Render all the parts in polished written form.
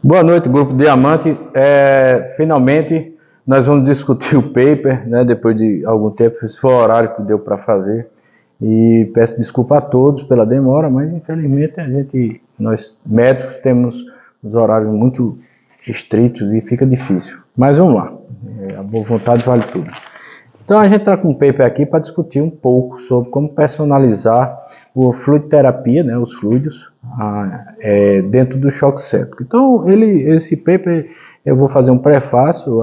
Boa noite, Grupo Diamante. Finalmente nós vamos discutir o paper, né, depois de algum tempo. Esse foi o horário que deu para fazer. E peço desculpa a todos pela demora, mas infelizmente nós médicos temos os horários muito estritos e fica difícil. Mas vamos lá, a boa vontade vale tudo. Então a gente está com um paper aqui para discutir um pouco sobre como personalizar a fluidoterapia, né, os fluidos, dentro do choque séptico. Então esse paper eu vou fazer um prefácio,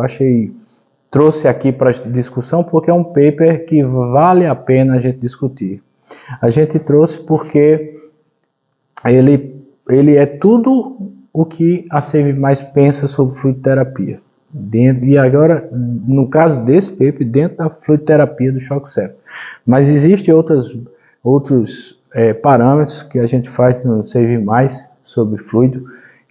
trouxe aqui para discussão porque é um paper que vale a pena a gente discutir. A gente trouxe porque ele é tudo o que a Save Mais pensa sobre fluidoterapia. E agora, no caso desse paper, dentro da fluidoterapia do choque séptico. Mas existem outros parâmetros que a gente faz no Save Mais sobre fluido,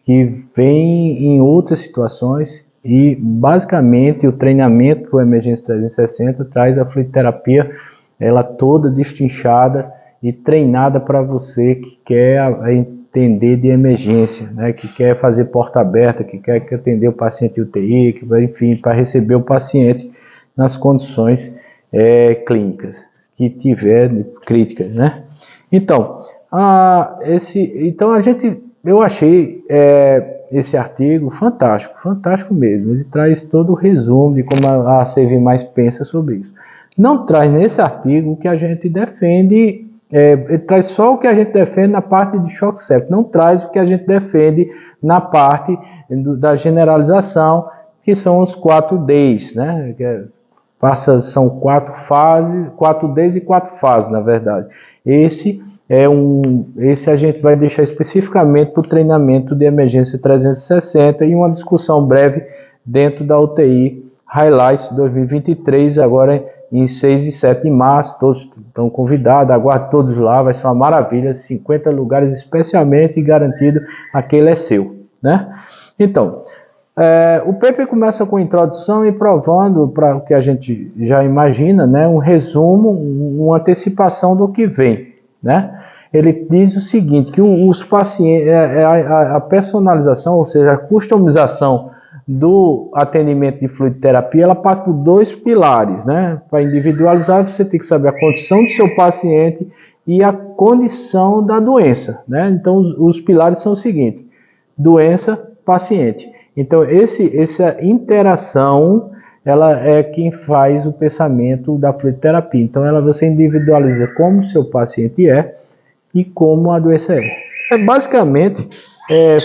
que vem em outras situações e basicamente o treinamento do Emergência 360 traz a fluidoterapia ela toda destrinchada e treinada para você que quer entender de emergência, né, que quer fazer porta aberta, que quer atender o paciente UTI, enfim, para receber o paciente nas condições clínicas que tiver críticas, né? Então, eu achei esse artigo fantástico mesmo. Ele traz todo o resumo de como a Save Mais pensa sobre isso. Não traz nesse artigo o que a gente defende. Ele traz só o que a gente defende na parte de choque séptico, não traz o que a gente defende na parte da generalização, que são os 4Ds, né? São 4 fases, 4Ds e 4 fases, na verdade. Esse a gente vai deixar especificamente para o treinamento de emergência 360 e uma discussão breve dentro da UTI Highlights 2023, agora em 6 e 7 de março, todos estão convidados, aguarde todos lá, vai ser uma maravilha, 50 lugares especialmente garantido, aquele é seu, né? Então, o paper começa com a introdução e provando, para o que a gente já imagina, né, um resumo, uma antecipação do que vem, né? Ele diz o seguinte, que os pacientes, a personalização, ou seja, a customização do atendimento de fluidoterapia, ela parte por 2 pilares, né? Para individualizar, você tem que saber a condição do seu paciente e a condição da doença, né? Então, os pilares são os seguintes: doença, paciente. Então, essa interação, ela é quem faz o pensamento da fluidoterapia. Então, você individualiza como o seu paciente e como a doença é. Basicamente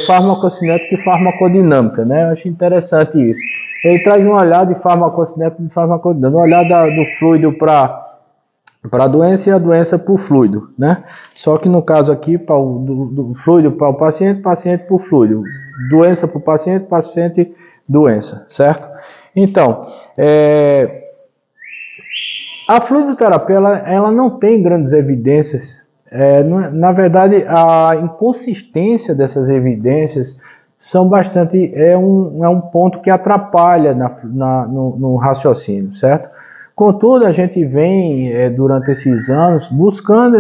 farmacocinética e farmacodinâmica, né? Eu acho interessante isso. Ele traz um olhar de farmacocinética e de farmacodinâmica, um olhar do fluido para a doença e a doença para o fluido, né? Só que no caso aqui, do fluido para o paciente, paciente para o fluido, doença para o paciente, paciente, doença, certo? Então, a fluidoterapia ela não tem grandes evidências. Na verdade, a inconsistência dessas evidências são bastante, um ponto que atrapalha no raciocínio, certo? Contudo, a gente vem, durante esses anos, buscando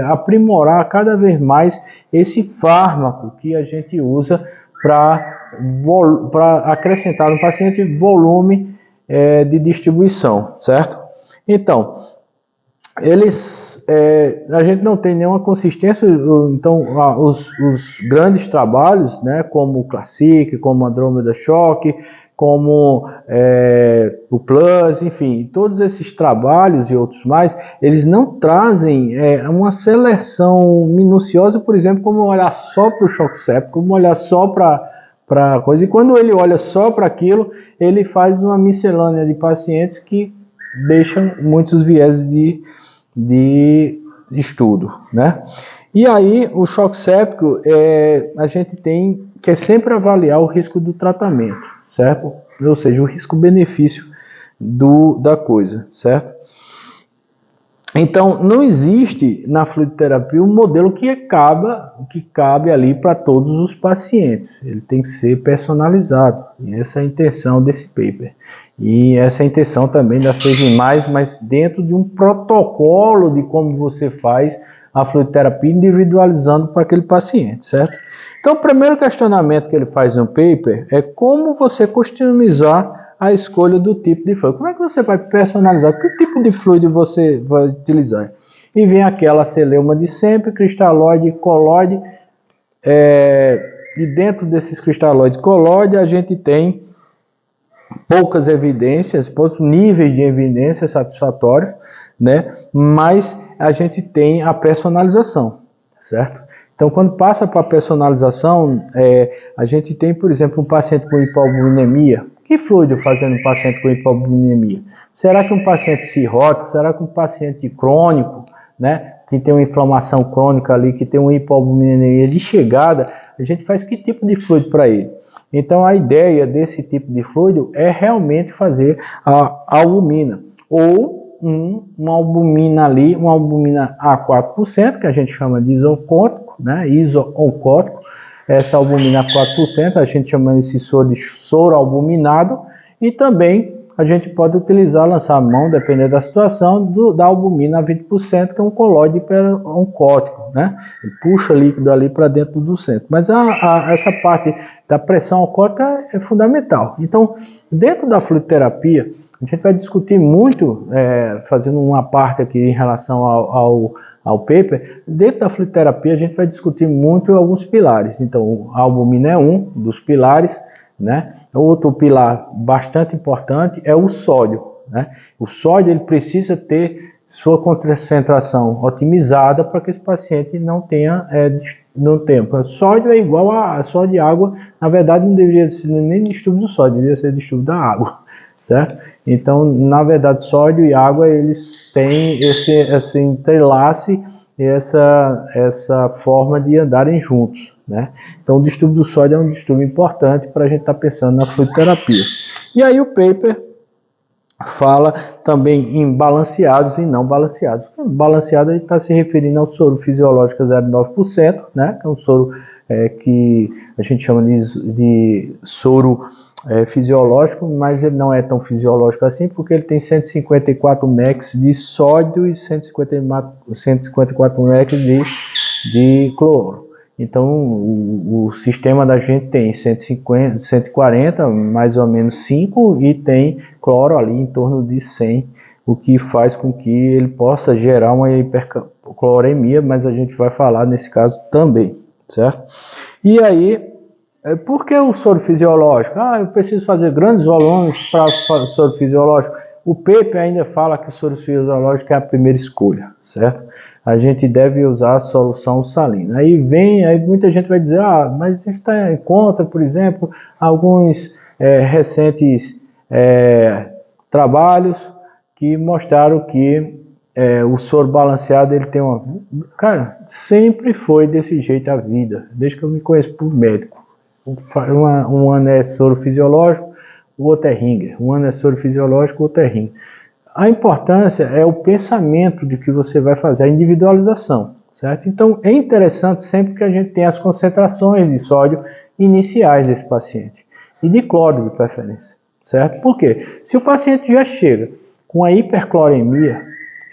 aprimorar cada vez mais esse fármaco que a gente usa para acrescentar no paciente volume de distribuição, certo? Então, a gente não tem nenhuma consistência. Então os grandes trabalhos, né, como o Classic, como Andromeda Shock, como o Plus, enfim, todos esses trabalhos e outros mais, eles não trazem uma seleção minuciosa, por exemplo, como olhar só para o choque séptico, como olhar só para coisa, e quando ele olha só para aquilo, ele faz uma miscelânea de pacientes que deixam muitos vieses de estudo, né? E aí, o choque séptico, a gente tem que sempre avaliar o risco do tratamento, certo? Ou seja, o risco-benefício da coisa, certo? Então, não existe na fluidoterapia um modelo que cabe ali para todos os pacientes. Ele tem que ser personalizado. E essa é a intenção desse paper. E essa é a intenção também da Save Mais, mas dentro de um protocolo de como você faz a fluidoterapia individualizando para aquele paciente, certo? Então, o primeiro questionamento que ele faz no paper é como você customizar a escolha do tipo de fluido. Como é que você vai personalizar? Que tipo de fluido você vai utilizar? E vem aquela celeuma de sempre, cristalóide, colóide. E dentro desses cristalóides colóide, a gente tem poucas evidências, poucos níveis de evidência satisfatórios, né? Mas a gente tem a personalização, certo? Então, quando passa para a personalização, a gente tem, por exemplo, um paciente com hipoalbuminemia. Que fluido fazendo um paciente com hipoalbuminemia? Será que um paciente cirrótico? Será que um paciente crônico, né? Que tem uma inflamação crônica ali, que tem uma hipoalbuminemia de chegada, a gente faz que tipo de fluido para ele? Então, a ideia desse tipo de fluido é realmente fazer a albumina, ou uma albumina ali, uma albumina a 4%, que a gente chama de isocótico, né? Isooncótico. Essa albumina a 4%, a gente chama esse soro de soro albuminado, e também a gente pode utilizar, lançar a mão, dependendo da situação, da albumina a 20%, que é um colóide hiperoncótico, né? Ele puxa líquido ali para dentro do centro. Mas essa parte da pressão oncótica é fundamental. Então, dentro da fluidoterapia, a gente vai discutir muito, fazendo uma parte aqui em relação ao paper, dentro da fluidoterapia a gente vai discutir muito alguns pilares. Então, a albumina é um dos pilares, né? Outro pilar bastante importante é o sódio, né? O sódio ele precisa ter sua concentração otimizada para que esse paciente não tenha sódio é igual a sódio e água. Na verdade, não deveria ser nem distúrbio do sódio, deveria ser distúrbio da água, certo? Então, na verdade, sódio e água eles têm esse entrelace e essa forma de andarem juntos, né? Então, o distúrbio do sódio é um distúrbio importante para a gente estar pensando na fluidoterapia. E aí o paper fala também em balanceados e não balanceados. Balanceado ele está se referindo ao soro fisiológico 0,9%, né? Que é um soro que a gente chama de soro fisiológico, mas ele não é tão fisiológico assim, porque ele tem 154 mEq de sódio e 154 mEq de cloro. Então, o sistema da gente tem 140, mais ou menos 5, e tem cloro ali em torno de 100, o que faz com que ele possa gerar uma hipercloremia, mas a gente vai falar nesse caso também, certo? E aí, por que o soro fisiológico? Eu preciso fazer grandes volumes para o soro fisiológico. O paper ainda fala que o soro fisiológico é a primeira escolha, certo? A gente deve usar a solução salina. Aí muita gente vai dizer, mas isso está em contra, por exemplo, alguns recentes trabalhos que mostraram que o soro balanceado ele tem uma... Cara, sempre foi desse jeito a vida, desde que eu me conheço por médico. Um ano é soro fisiológico, o outro é ringer. Um ano é soro fisiológico, o outro é ringer. A importância é o pensamento de que você vai fazer, a individualização, certo? Então, é interessante sempre que a gente tenha as concentrações de sódio iniciais desse paciente e de cloro de preferência, certo? Por quê? Se o paciente já chega com a hipercloremia,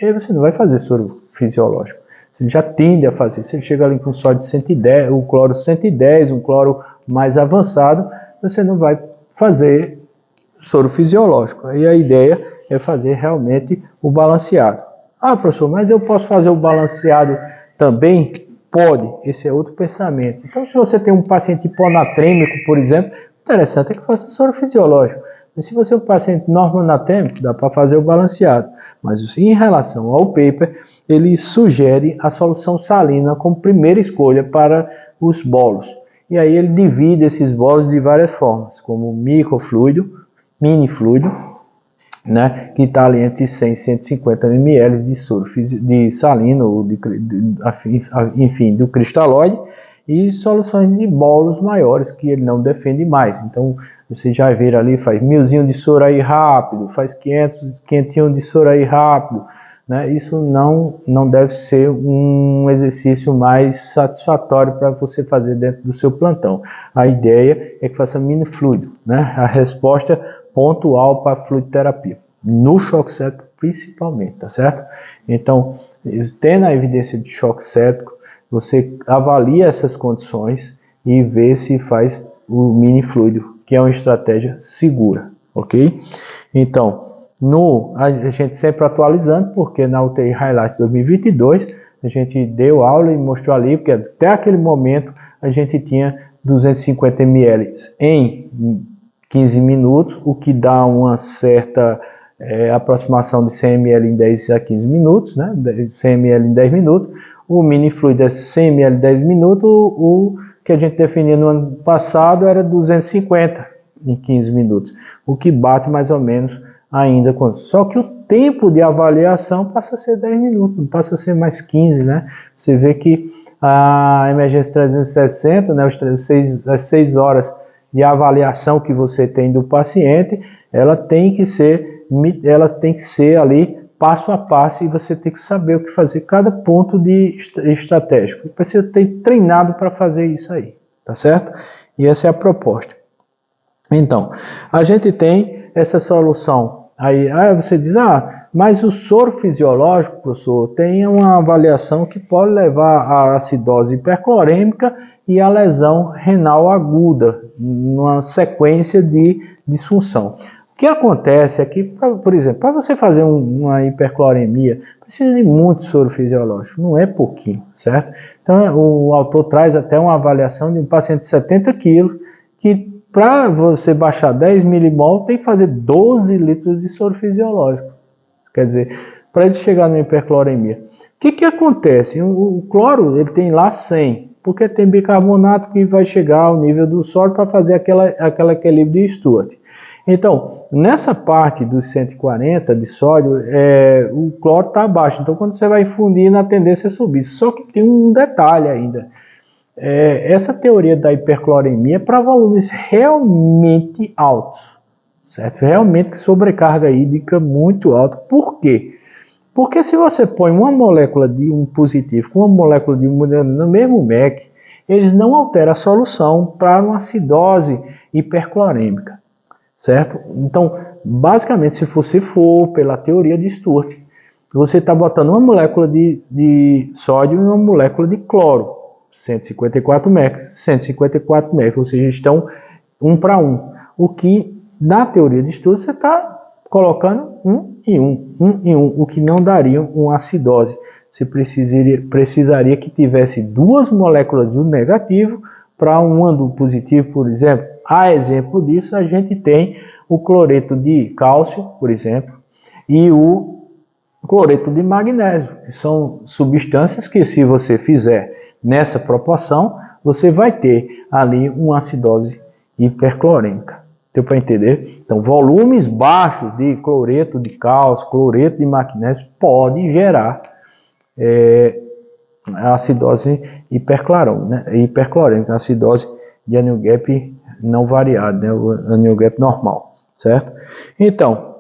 aí você não vai fazer soro fisiológico. Você já tende a fazer. Se ele chega ali com sódio 110, o cloro 110, um cloro mais avançado, você não vai fazer soro fisiológico. E a ideia é fazer realmente o balanceado. Professor, mas eu posso fazer o balanceado também? Pode, esse é outro pensamento. Então, se você tem um paciente hiponatrêmico, por exemplo, interessante é que faça soro fisiológico. Mas se você é um paciente normonatrêmico, dá para fazer o balanceado. Mas em relação ao paper, ele sugere a solução salina como primeira escolha para os bolos. E aí ele divide esses bolos de várias formas, como microfluido, minifluido, né, que está ali entre 100 e 150 ml de soro de salina, ou enfim, do cristalóide, e soluções de bolos maiores que ele não defende mais. Então, você já vê ali, faz 1000 de soro aí rápido, faz 500 de soro aí rápido, né? Isso não deve ser um exercício mais satisfatório para você fazer dentro do seu plantão. A ideia é que faça mini fluido, né? A resposta pontual para a fluidoterapia, no choque séptico principalmente, tá certo? Então, tendo a evidência de choque séptico, você avalia essas condições e ver se faz o mini fluido, que é uma estratégia segura, ok? Então, a gente sempre atualizando, porque na UTI Highlight 2022, a gente deu aula e mostrou ali, porque até aquele momento a gente tinha 250 ml em 15 minutos, o que dá uma certa aproximação de 100 ml em 10 a 15 minutos, né? 100 ml em 10 minutos. O mini fluido é 100 ml em 10 minutos, o que a gente definia no ano passado era 250 em 15 minutos, o que bate mais ou menos ainda com... Só que o tempo de avaliação passa a ser 10 minutos, não passa a ser mais 15, né? Você vê que a emergência 360, né, as 6 horas de avaliação que você tem do paciente, ela tem que ser ali passo a passo, e você tem que saber o que fazer, cada ponto de estratégico. Você precisa ter treinado para fazer isso aí, tá certo? E essa é a proposta. Então, a gente tem essa solução. Aí você diz, mas o soro fisiológico, professor, tem uma avaliação que pode levar à acidose hiperclorêmica e à lesão renal aguda, numa sequência de disfunção. O que acontece é que, por exemplo, para você fazer uma hipercloremia, precisa de muito soro fisiológico, não é pouquinho, certo? Então, o autor traz até uma avaliação de um paciente de 70 quilos, que para você baixar 10 milimol, tem que fazer 12 litros de soro fisiológico. Quer dizer, para ele chegar na hipercloremia. O que acontece? O cloro, ele tem lá 100, porque tem bicarbonato que vai chegar ao nível do sódio para fazer aquele equilíbrio de Stuart. Então, nessa parte dos 140 de sódio, o cloro está abaixo. Então, quando você vai infundir, a tendência é subir. Só que tem um detalhe ainda. Essa teoria da hipercloremia é para volumes realmente altos, certo? Realmente que sobrecarga hídrica muito alta. Por quê? Porque se você põe uma molécula de um positivo com uma molécula de um no mesmo MEC, eles não alteram a solução para uma acidose hiperclorêmica, certo? Então, basicamente, se você for pela teoria de Stuart, você está botando uma molécula de sódio e uma molécula de cloro, 154 mEq, 154 mEq, ou seja, estão 1 para 1. O que, na teoria de Stuart, você está colocando 1 em 1, o que não daria uma acidose. Você precisaria que tivesse duas moléculas do negativo para uma do positivo, por exemplo. A exemplo disso, a gente tem o cloreto de cálcio, por exemplo, e o cloreto de magnésio, que são substâncias que, se você fizer nessa proporção, você vai ter ali uma acidose hiperclorêmica. Deu para entender? Então, volumes baixos de cloreto de cálcio, cloreto de magnésio, pode gerar a acidose hiperclorêmica, a acidose de anion gap não variado, né? O anion gap normal, certo? Então,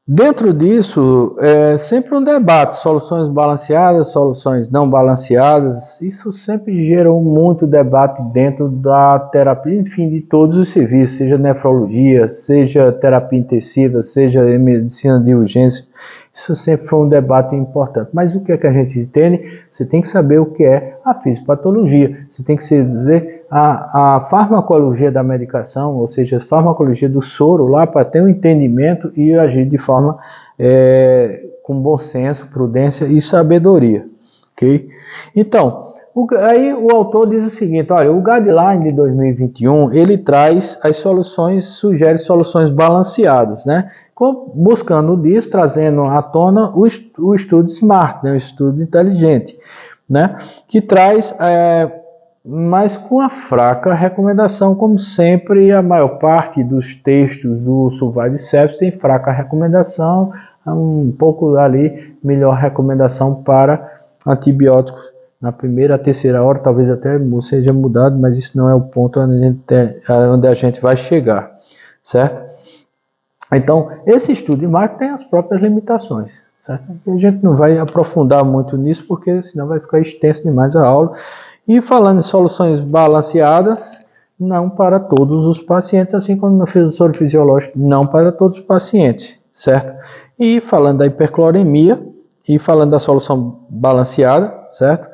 dentro disso, sempre um debate, soluções balanceadas, soluções não balanceadas, isso sempre gerou muito debate dentro da terapia, enfim, de todos os serviços, seja nefrologia, seja terapia intensiva, seja medicina de urgência, isso sempre foi um debate importante. Mas o que é que a gente entende? Você tem que saber o que é a fisiopatologia, você tem que dizer a farmacologia da medicação, ou seja, a farmacologia do soro lá, para ter um entendimento e agir de forma com bom senso, prudência e sabedoria, ok? Então, aí o autor diz o seguinte, olha, o guideline de 2021, ele traz as soluções, sugere soluções balanceadas, né? Buscando disso, trazendo à tona o estudo SMART, né? O estudo inteligente, né? Que traz... mas com a fraca recomendação, como sempre, a maior parte dos textos do Survive Sepsis tem fraca recomendação, um pouco ali, melhor recomendação para antibióticos na primeira, terceira hora, talvez até seja mudado, mas isso não é o ponto onde a gente vai chegar, certo? Então, esse estudo de marketing tem as próprias limitações, certo? A gente não vai aprofundar muito nisso, porque senão vai ficar extenso demais a aula. E falando em soluções balanceadas, não para todos os pacientes, assim como no soro fisiológico, não para todos os pacientes, certo? E falando da hipercloremia, e falando da solução balanceada, certo?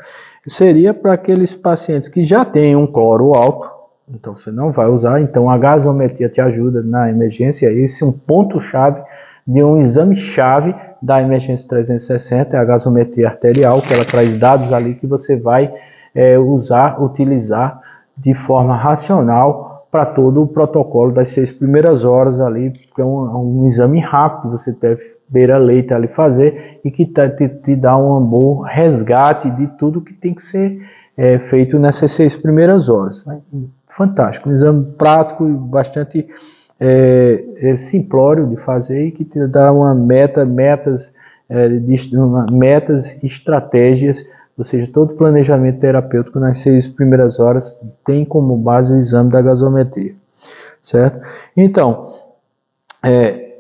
seria para aqueles pacientes que já têm um cloro alto, então você não vai usar, então a gasometria te ajuda na emergência, esse é um ponto-chave de um exame-chave da emergência 360, é a gasometria arterial, que ela traz dados ali que você vai utilizar de forma racional para todo o protocolo das 6 primeiras horas ali, que é um exame rápido, você deve beira-leite ali fazer e que te dá um bom resgate de tudo que tem que ser feito nessas 6 primeiras horas. Fantástico, um exame prático e bastante simplório de fazer e que te dá metas, estratégias, ou seja, todo planejamento terapêutico nas 6 primeiras horas tem como base o exame da gasometria, certo? Então,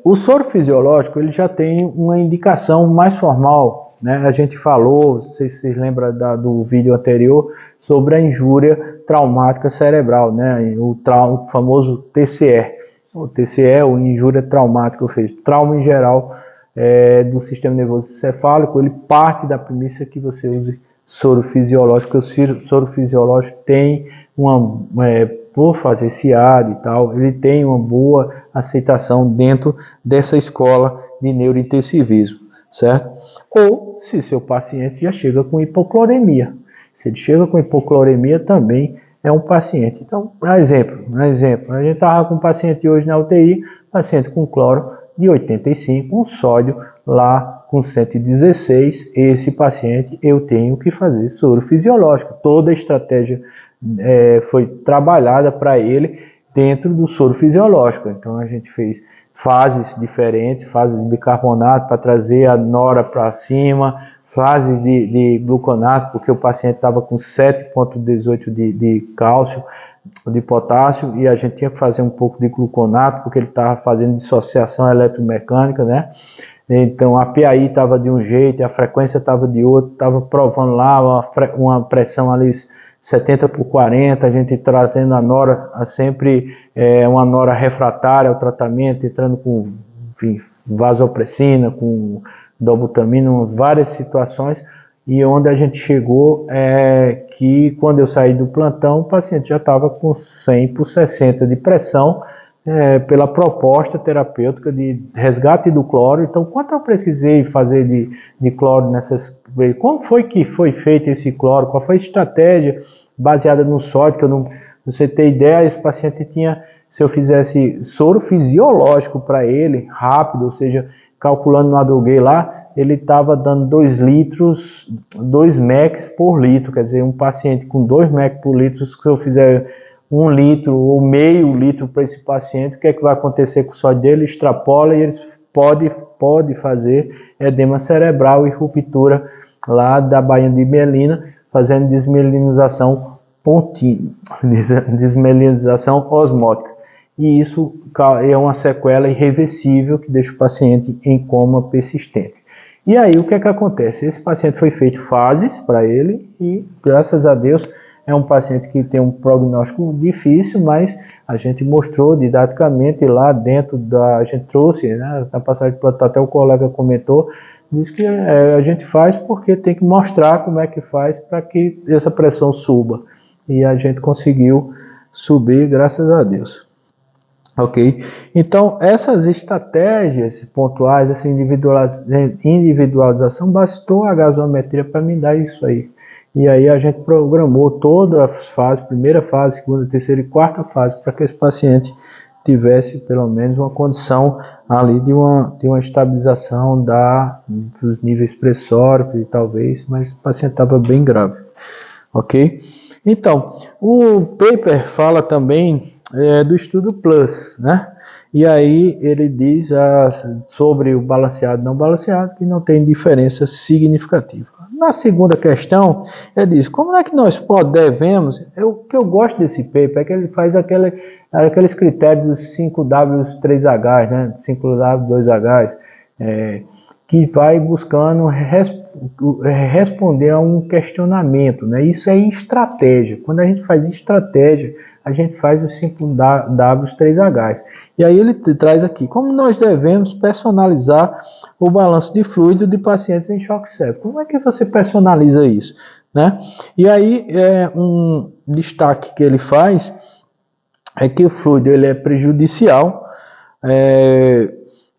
o soro fisiológico ele já tem uma indicação mais formal, né? A gente falou, não sei se vocês lembram do vídeo anterior, sobre a injúria traumática cerebral, né? O famoso TCE. O TCE, ou injúria traumática, ou seja, trauma em geral do sistema nervoso encefálico, ele parte da premissa que você use soro fisiológico. O soro fisiológico tem por fazer SIAD e tal, ele tem uma boa aceitação dentro dessa escola de neurointensivismo, certo? Ou se seu paciente já chega com hipocloremia. Se ele chega com hipocloremia também é um paciente. Então, um exemplo. A gente estava com um paciente hoje na UTI, paciente com cloro de 85, um sódio lá com 116. Esse paciente eu tenho que fazer soro fisiológico. Toda a estratégia foi trabalhada para ele dentro do soro fisiológico. Então, a gente fez fases diferentes, fases de bicarbonato para trazer a nora para cima, fases de gluconato, porque o paciente estava com 7,18 de cálcio, de potássio, e a gente tinha que fazer um pouco de gluconato, porque ele estava fazendo dissociação eletromecânica, né? Então a PAI estava de um jeito, a frequência estava de outro, estava provando lá uma pressão ali 70/40, a gente trazendo a nora, sempre uma nora refratária ao tratamento, entrando com vasopressina, com dobutamina, várias situações, e onde a gente chegou que quando eu saí do plantão, o paciente já estava com 100/60 de pressão, pela proposta terapêutica de resgate do cloro. Então, quanto eu precisei fazer de cloro nessas... Como foi que foi feito esse cloro? Qual foi a estratégia baseada no sódio? Que eu não... Você ter ideia, esse paciente tinha... Se eu fizesse soro fisiológico para ele, rápido, ou seja, calculando no Adroguei lá, ele estava dando 2 litros, 2 mEq por litro. Quer dizer, um paciente com 2 mEq por litro, se eu fizer 1 litro ou meio litro para esse paciente, o que é que vai acontecer com o sódio dele? Extrapola e ele pode fazer edema cerebral e ruptura lá da bainha de mielina, fazendo desmielinização contínua, desmielinização osmótica. E isso é uma sequela irreversível que deixa o paciente em coma persistente. E aí o que é que acontece? Esse paciente foi feito fases para ele e, graças a Deus, é um paciente que tem um prognóstico difícil, mas a gente mostrou didaticamente lá dentro a gente trouxe, né, na passagem de plantão, até o colega comentou, disse que a gente faz porque tem que mostrar como é que faz para que essa pressão suba. E a gente conseguiu subir, graças a Deus. Ok? Então, essas estratégias pontuais, essa individualização, bastou a gasometria para me dar isso aí. E aí a gente programou todas as fases, primeira fase, segunda, terceira e quarta fase, para que esse paciente tivesse pelo menos uma condição ali de uma estabilização dos níveis pressóricos e talvez, mas o paciente estava bem grave. Ok? Então, o paper fala também do estudo PLUS, né? E aí ele diz sobre o balanceado e não balanceado que não tem diferença significativa. Na segunda questão, ele diz, como é que nós devemos... O que eu gosto desse paper é que ele faz aqueles critérios dos 5W3H, né? 5W2H, que vai buscando responder a um questionamento, né? Isso é estratégia. Quando a gente faz estratégia, a gente faz os 5W3Hs. E aí ele traz aqui, como nós devemos personalizar o balanço de fluido de pacientes em choque séptico. Como é que você personaliza isso? né? E aí, um destaque que ele faz é que o fluido ele é prejudicial,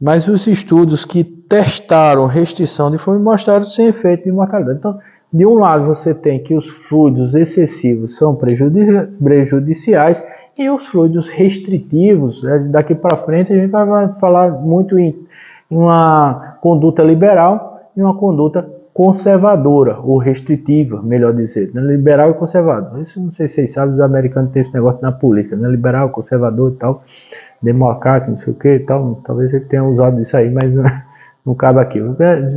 mas os estudos que testaram restrição de fluido mostraram sem efeito de mortalidade. Então, de um lado você tem que os fluidos excessivos são prejudiciais e os fluidos restritivos, daqui para frente a gente vai falar muito em uma conduta liberal e uma conduta conservadora, ou restritiva, melhor dizer, né? Liberal e conservador. Isso não sei se vocês sabem, os americanos têm esse negócio na política, né? Liberal, conservador e tal, democrático, não sei o que e tal. Talvez ele tenha usado isso aí, mas não cabe aqui.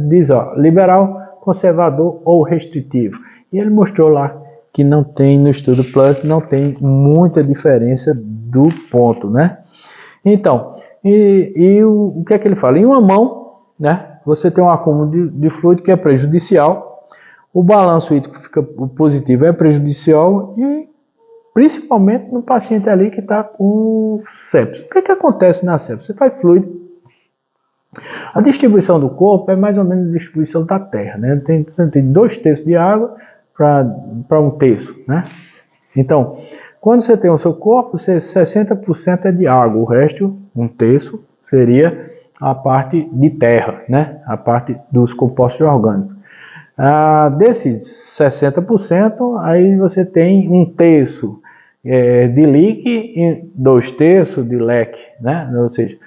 Diz, ó, liberal, conservador ou restritivo. E ele mostrou lá que não tem, no estudo Plus, não tem muita diferença do ponto, né? Então, o que é que ele fala? Em uma mão, né? Você tem um acúmulo de fluido que é prejudicial, o balanço hídrico fica positivo, é prejudicial, e principalmente no paciente ali que está com sepsis. O que é que acontece na sepsis? Você faz fluido, a distribuição do corpo é mais ou menos a distribuição da terra, né? Você tem 2/3 de água para 1/3, né? Então, quando você tem o seu corpo, 60% é de água, o resto, 1/3, seria a parte de terra, né? A parte dos compostos orgânicos. Desses 60%, aí você tem 1/3 de líquido e 2/3 de leque, né? Ou seja,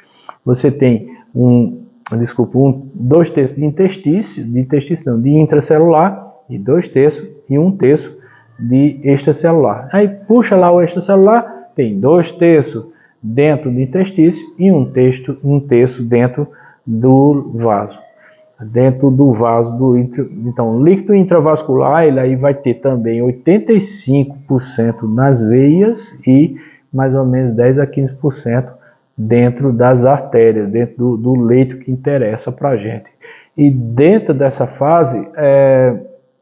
você tem 2/3 de interstício, de intracelular, e 2/3 e 1/3 de extracelular. Aí puxa lá o extracelular, tem 2/3 dentro do interstício e 1/3 dentro do vaso. Dentro do vaso então, líquido intravascular, ele aí vai ter também 85% nas veias e mais ou menos 10 a 15% dentro das artérias, dentro do leito que interessa para a gente. E dentro dessa fase,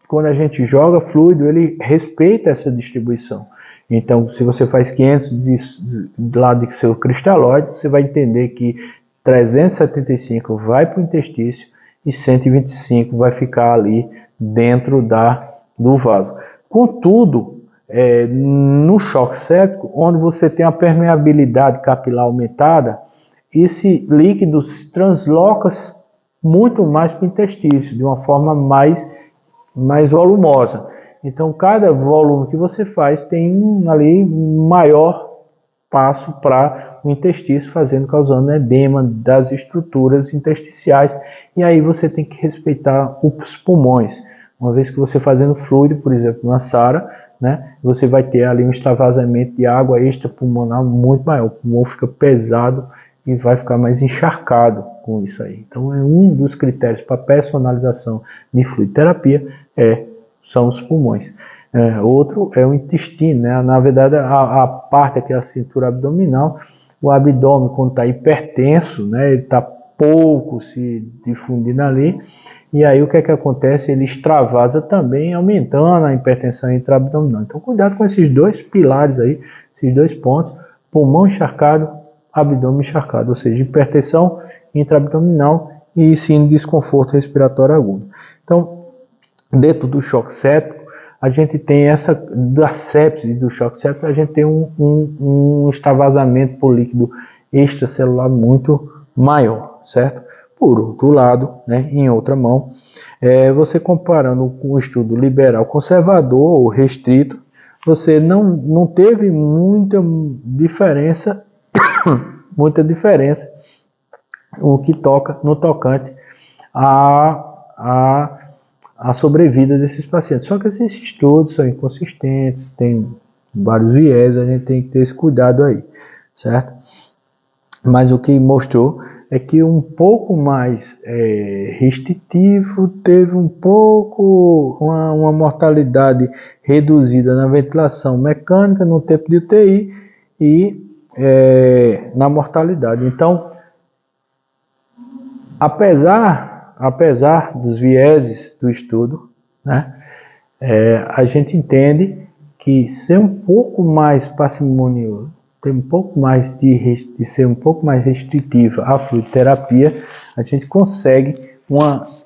quando a gente joga fluido, ele respeita essa distribuição. Então, se você faz 500 de lado de seu cristalóide, você vai entender que 375 vai para o interstício e 125 vai ficar ali dentro do vaso. Contudo, no choque séptico, onde você tem a permeabilidade capilar aumentada, esse líquido se transloca muito mais para o interstício, de uma forma mais volumosa. Então, cada volume que você faz tem ali maior passo para o interstício, causando edema das estruturas intersticiais. E aí você tem que respeitar os pulmões. Uma vez que você fazendo fluido, por exemplo, na SARA, né, você vai ter ali um extravasamento de água extrapulmonar muito maior. O pulmão fica pesado e vai ficar mais encharcado com isso aí. Então, um dos critérios para personalização de fluidoterapia são os pulmões. Outro é o intestino, né? Na verdade, a parte aqui, a cintura abdominal, o abdômen, quando está hipertenso, né, ele está pouco se difundindo ali, e aí o que é que acontece? Ele extravasa também, aumentando a hipertensão intraabdominal. Então, cuidado com esses dois pilares aí, esses dois pontos: pulmão encharcado, abdômen encharcado, ou seja, hipertensão intraabdominal e sim desconforto respiratório agudo. Então, dentro do choque séptico, a gente tem da sepse e do choque séptico, a gente tem um extravasamento por líquido extracelular muito maior, certo? Por outro lado, né, em outra mão, você comparando com o estudo liberal conservador ou restrito, você não teve muita diferença no tocante a sobrevida desses pacientes. Só que esses estudos são inconsistentes, tem vários viés, a gente tem que ter esse cuidado aí, certo? Mas o que mostrou é que um pouco mais restritivo, teve um pouco uma mortalidade reduzida na ventilação mecânica, no tempo de UTI e na mortalidade. Então, apesar dos vieses do estudo, né, a gente entende que ser um pouco mais parcimonioso, ter um pouco mais de ser um pouco mais restritiva a fluidoterapia, a gente consegue um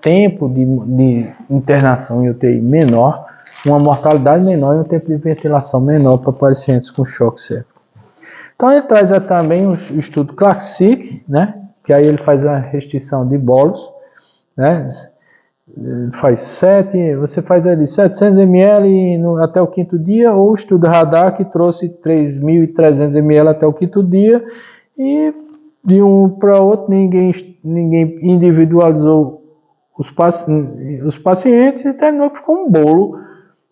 tempo de internação em UTI menor uma mortalidade menor e um tempo de ventilação menor para pacientes com choque séptico. Então ele traz também o estudo Clark-Sick, né? Que aí ele faz uma restrição de bolos, né? Você faz ali 700 ml até o quinto dia, ou o estudo Radar que trouxe 3.300 ml até o quinto dia, e de um para outro ninguém individualizou os pacientes e terminou que ficou um bolo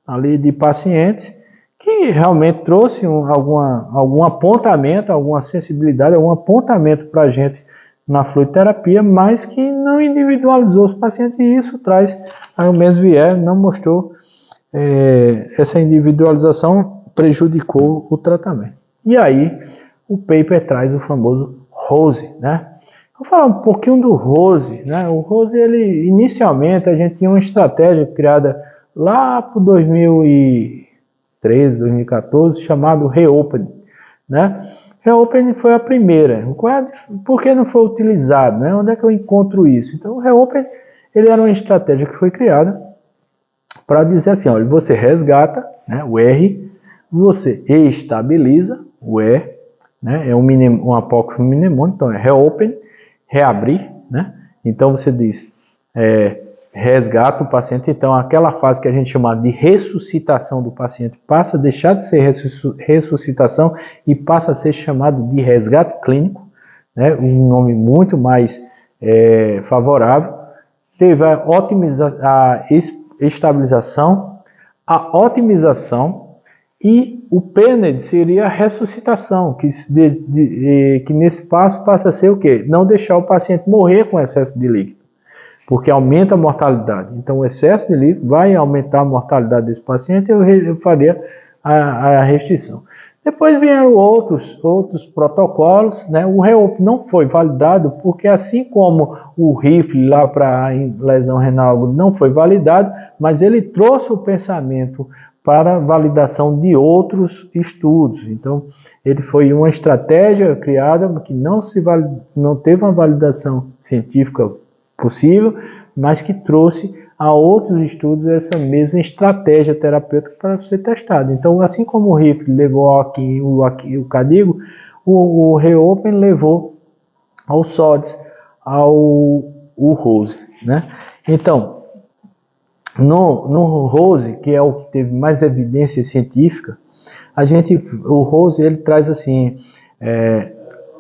ali de pacientes que realmente trouxe algum apontamento, alguma sensibilidade, algum apontamento para a gente na fluidoterapia, mas que não individualizou os pacientes, e isso traz o mesmo viés, não mostrou essa individualização prejudicou o tratamento. E aí o paper traz o famoso Rose, né? Vou falar um pouquinho do Rose, né? O Rose, inicialmente a gente tinha uma estratégia criada lá para 2013, 2014, chamado Reopen, né? Reopen foi a primeira. Por que não foi utilizado, né? Onde é que eu encontro isso? Então, o Reopen, ele era uma estratégia que foi criada para dizer assim, olha, você resgata, né, o R, você estabiliza o E, né, é um apócrifo mnemônico, então é reopen, reabrir, né? Então você diz, resgata o paciente, então aquela fase que a gente chama de ressuscitação do paciente passa a deixar de ser ressuscitação e passa a ser chamado de resgate clínico, né? Um nome muito mais favorável. Teve a estabilização, a otimização, e o PNED seria a ressuscitação, que nesse passo passa a ser o quê? Não deixar o paciente morrer com excesso de líquido, porque aumenta a mortalidade. Então o excesso de líquido vai aumentar a mortalidade desse paciente, eu faria a restrição. Depois vieram outros protocolos, né? O REOP não foi validado, porque assim como o RIFLE lá para lesão renal não foi validado, mas ele trouxe o pensamento para validação de outros estudos. Então, ele foi uma estratégia criada que não teve uma validação científica possível, mas que trouxe a outros estudos essa mesma estratégia terapêutica para ser testada. Então, assim como o RIFLE levou o CADIGO, o Reopen levou ao SODS, ao Rose, né? Então, no Rose, que é o que teve mais evidência científica, o Rose ele traz assim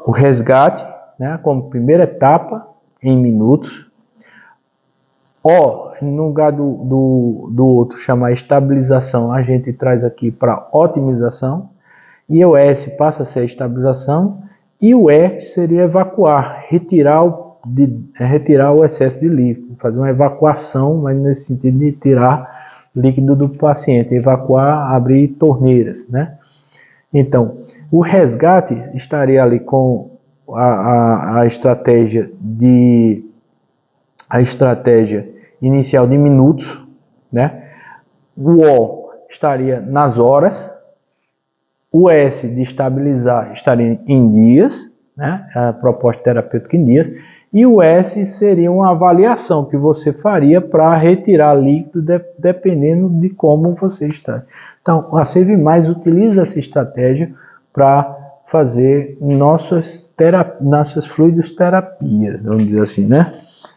o resgate, né, como primeira etapa em minutos. No lugar do outro chamar estabilização, a gente traz aqui para otimização, e o S passa a ser a estabilização, e o E seria evacuar, retirar o excesso de líquido, fazer uma evacuação, mas nesse sentido de tirar líquido do paciente, evacuar, abrir torneiras, né? Então, o resgate estaria ali com a estratégia inicial de minutos, né? O O estaria nas horas, o S de estabilizar estaria em dias, né? A proposta terapêutica em dias, e o S seria uma avaliação que você faria para retirar líquido dependendo de como você está. Então, a CV+ utiliza essa estratégia para fazer nossas fluidos terapias, vamos dizer assim, né?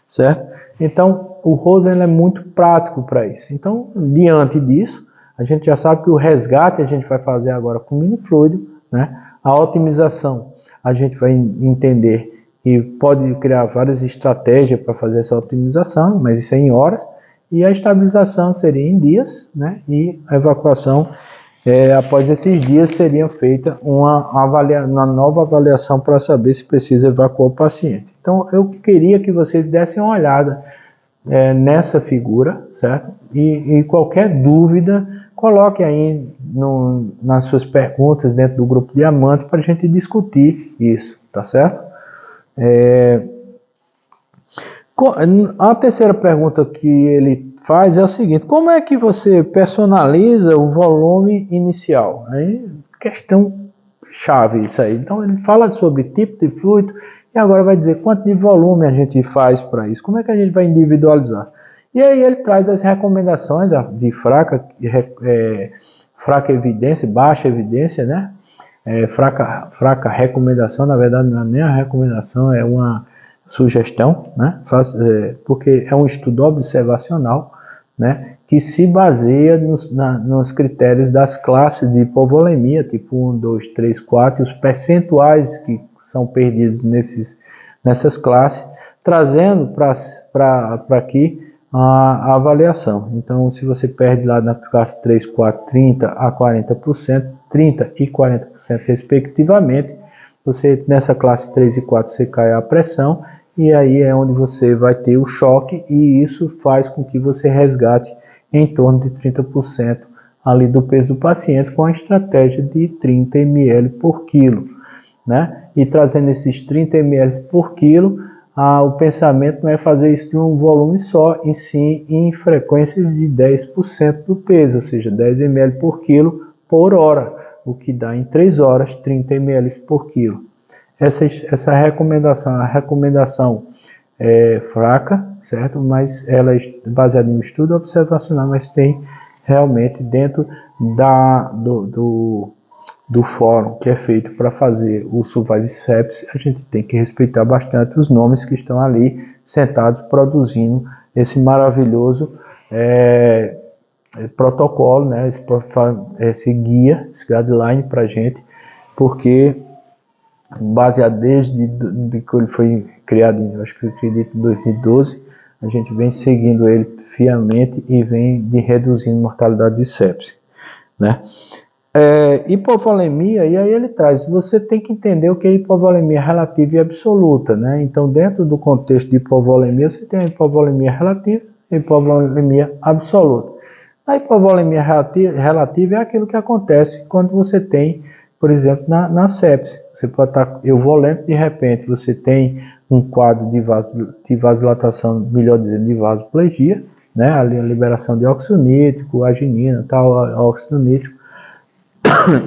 Certo? Então, o Rose é muito prático para isso. Então, diante disso, a gente já sabe que o resgate a gente vai fazer agora com minifluido, né? A otimização, a gente vai entender que pode criar várias estratégias para fazer essa otimização, mas isso é em horas, e a estabilização seria em dias, né? E a evacuação, após esses dias, seria feita uma nova avaliação para saber se precisa evacuar o paciente. Então, eu queria que vocês dessem uma olhada nessa figura, certo? E qualquer dúvida, coloque aí nas suas perguntas dentro do grupo Diamante para a gente discutir isso, tá certo? A terceira pergunta que ele faz é o seguinte: como é que você personaliza o volume inicial? Aí, questão chave isso aí. Então ele fala sobre tipo de fluido e agora vai dizer quanto de volume a gente faz para isso. Como é que a gente vai individualizar? E aí ele traz as recomendações de fraca evidência, baixa evidência, né? Fraca recomendação, na verdade não é nem a recomendação, é uma sugestão, né? Porque é um estudo observacional, né? Que se baseia nos critérios das classes de hipovolemia, tipo 1, 2, 3, 4, e os percentuais que são perdidos nessas classes, trazendo para aqui a avaliação. Então, se você perde lá na classe 3, 4, 30 a 40%, 30 e 40% respectivamente, você nessa classe 3 e 4 você cai a pressão, e aí é onde você vai ter o choque, e isso faz com que você resgate em torno de 30% ali do peso do paciente com a estratégia de 30 ml por quilo, né? E trazendo esses 30 ml por quilo, o pensamento não é fazer isso de um volume só, e sim em frequências de 10% do peso, ou seja, 10 ml por quilo por hora, o que dá em 3 horas 30 ml por quilo. Essa recomendação, a recomendação é fraca, certo? Mas ela é baseada em um estudo observacional, mas tem realmente dentro do fórum que é feito para fazer o Survive Sepsis, a gente tem que respeitar bastante os nomes que estão ali sentados produzindo esse maravilhoso protocolo, né? Esse guia, esse guideline para a gente, porque baseado desde que ele foi criado, acho que eu acredito em 2012, a gente vem seguindo ele fiamente e vem reduzindo a mortalidade de sepsis, né? Hipovolemia, e aí ele traz, você tem que entender o que é hipovolemia relativa e absoluta, né? Então, dentro do contexto de hipovolemia, você tem a hipovolemia relativa e a hipovolemia absoluta. A hipovolemia relativa é aquilo que acontece quando você tem, por exemplo, na sepse. Você pode estar euvolêmico, de repente você tem um quadro de vasodilatação, melhor dizendo, de vasoplegia, né? Ali a liberação de óxido nítrico, arginina, tal, óxido nítrico.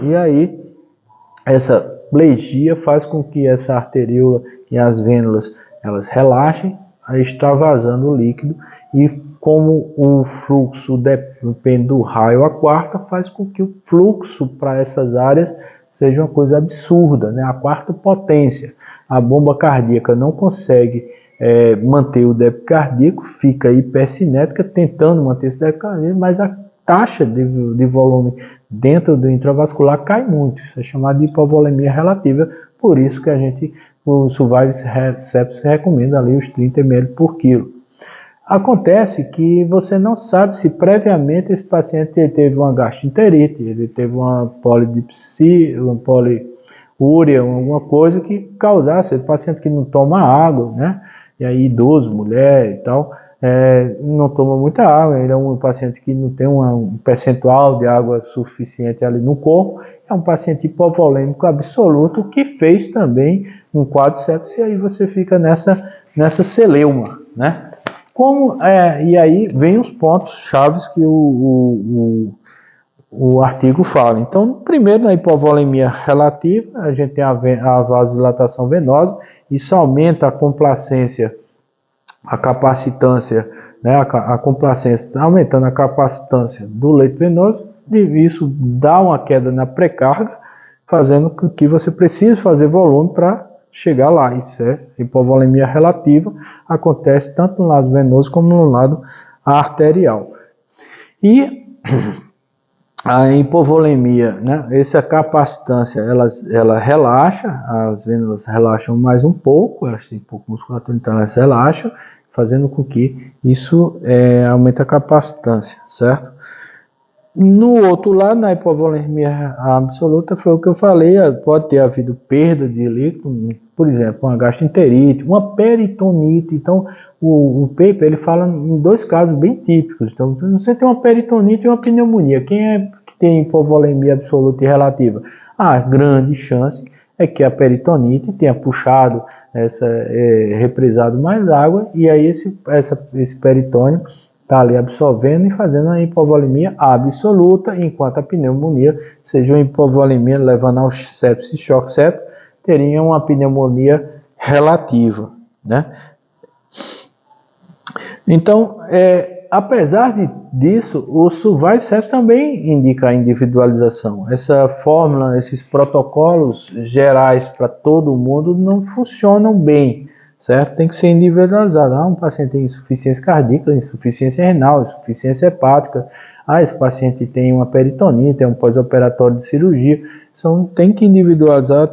E aí, essa plegia faz com que essa arteríola e as vênulas, elas relaxem, aí está vazando o líquido, e como o fluxo depende do raio a quarta, faz com que o fluxo para essas áreas seja uma coisa absurda, né? A quarta potência. A bomba cardíaca não consegue manter o débito cardíaco, fica hipercinética tentando manter esse débito cardíaco, mas a taxa de volume dentro do intravascular cai muito. Isso é chamado de hipovolemia relativa, por isso que o Survive Sepsis recomenda ali os 30 ml por quilo. Acontece que você não sabe se previamente esse paciente teve uma gastroenterite, ele teve uma polidipsia, uma poliúria, alguma coisa que causasse, paciente que não toma água, né? E aí idoso, mulher e tal, não toma muita água, ele é um paciente que não tem um percentual de água suficiente ali no corpo, é um paciente hipovolêmico absoluto que fez também um quadro sepsis, e aí você fica nessa celeuma, né? E aí vem os pontos chaves que o artigo fala. Então, primeiro, na hipovolemia relativa, a gente tem a vasodilatação venosa, isso aumenta a complacência, a capacitância, né, a complacência, aumentando a capacitância do leito venoso, e isso dá uma queda na pré-carga, fazendo com que você precise fazer volume para chegar lá. Isso é hipovolemia relativa, acontece tanto no lado venoso como no lado arterial. E a hipovolemia, né, essa capacitância, ela relaxa, as vênulas relaxam mais um pouco, elas têm pouco musculatura, então elas relaxam, fazendo com que isso aumente a capacitância, certo? No outro lado, na hipovolemia absoluta, foi o que eu falei, pode ter havido perda de líquido, por exemplo, uma gastroenterite, uma peritonite. Então, o paper ele fala em dois casos bem típicos. Então, você tem uma peritonite e uma pneumonia. Quem é que tem hipovolemia absoluta e relativa? A grande chance é que a peritonite tenha puxado, represado mais água, e aí esse peritônio está ali absorvendo e fazendo a hipovolemia absoluta, enquanto a pneumonia seja uma hipovolemia levando ao sepsis, choque séptico, teria uma pneumonia relativa, né? Então, apesar disso, o Survive Service também indica a individualização. Essa fórmula, esses protocolos gerais para todo mundo não funcionam bem, certo? Tem que ser individualizado. Um paciente tem insuficiência cardíaca, insuficiência renal, insuficiência hepática. Esse paciente tem uma peritonite, tem um pós-operatório de cirurgia. Então, tem que individualizar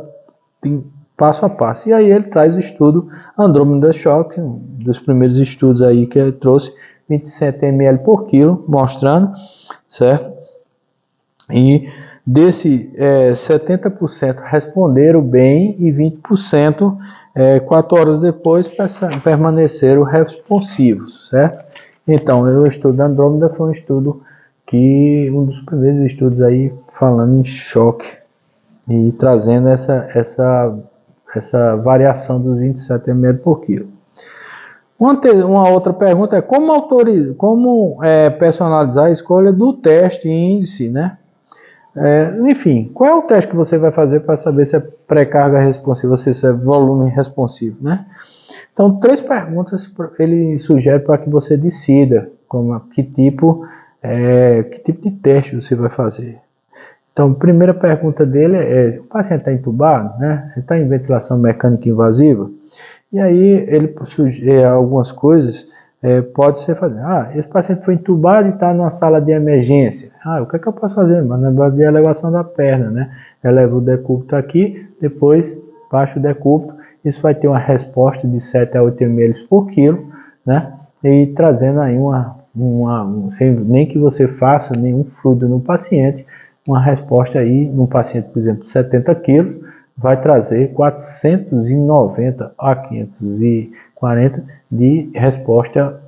passo a passo. E aí ele traz o estudo Andromeda Shock, um dos primeiros estudos aí que ele trouxe, 27 ml por quilo, mostrando, certo? E desse 70% responderam bem e 20% 4 horas depois permaneceram responsivos, certo? Então, o estudo da Andromeda foi um estudo um dos primeiros estudos aí falando em choque e trazendo essa variação dos 27 ml por quilo. Uma outra pergunta é como personalizar a escolha do teste índice, né? Enfim, qual é o teste que você vai fazer para saber se é pré-carga responsiva, se é volume responsivo, né? Então, 3 perguntas ele sugere para que você decida que tipo de teste você vai fazer. Então, a primeira pergunta dele o paciente está entubado, né? Ele está em ventilação mecânica invasiva? E aí ele sugere algumas coisas, pode ser fazer. Esse paciente foi entubado e está numa sala de emergência. O que é que eu posso fazer? Manobra de elevação da perna, né? Eleva o decúbito aqui, depois baixa o decúbito. Isso vai ter uma resposta de 7 a 8 ml por quilo, né? E trazendo aí sem nem que você faça nenhum fluido no paciente, uma resposta aí, num paciente, por exemplo, de 70 quilos, vai trazer 490 a 540 de resposta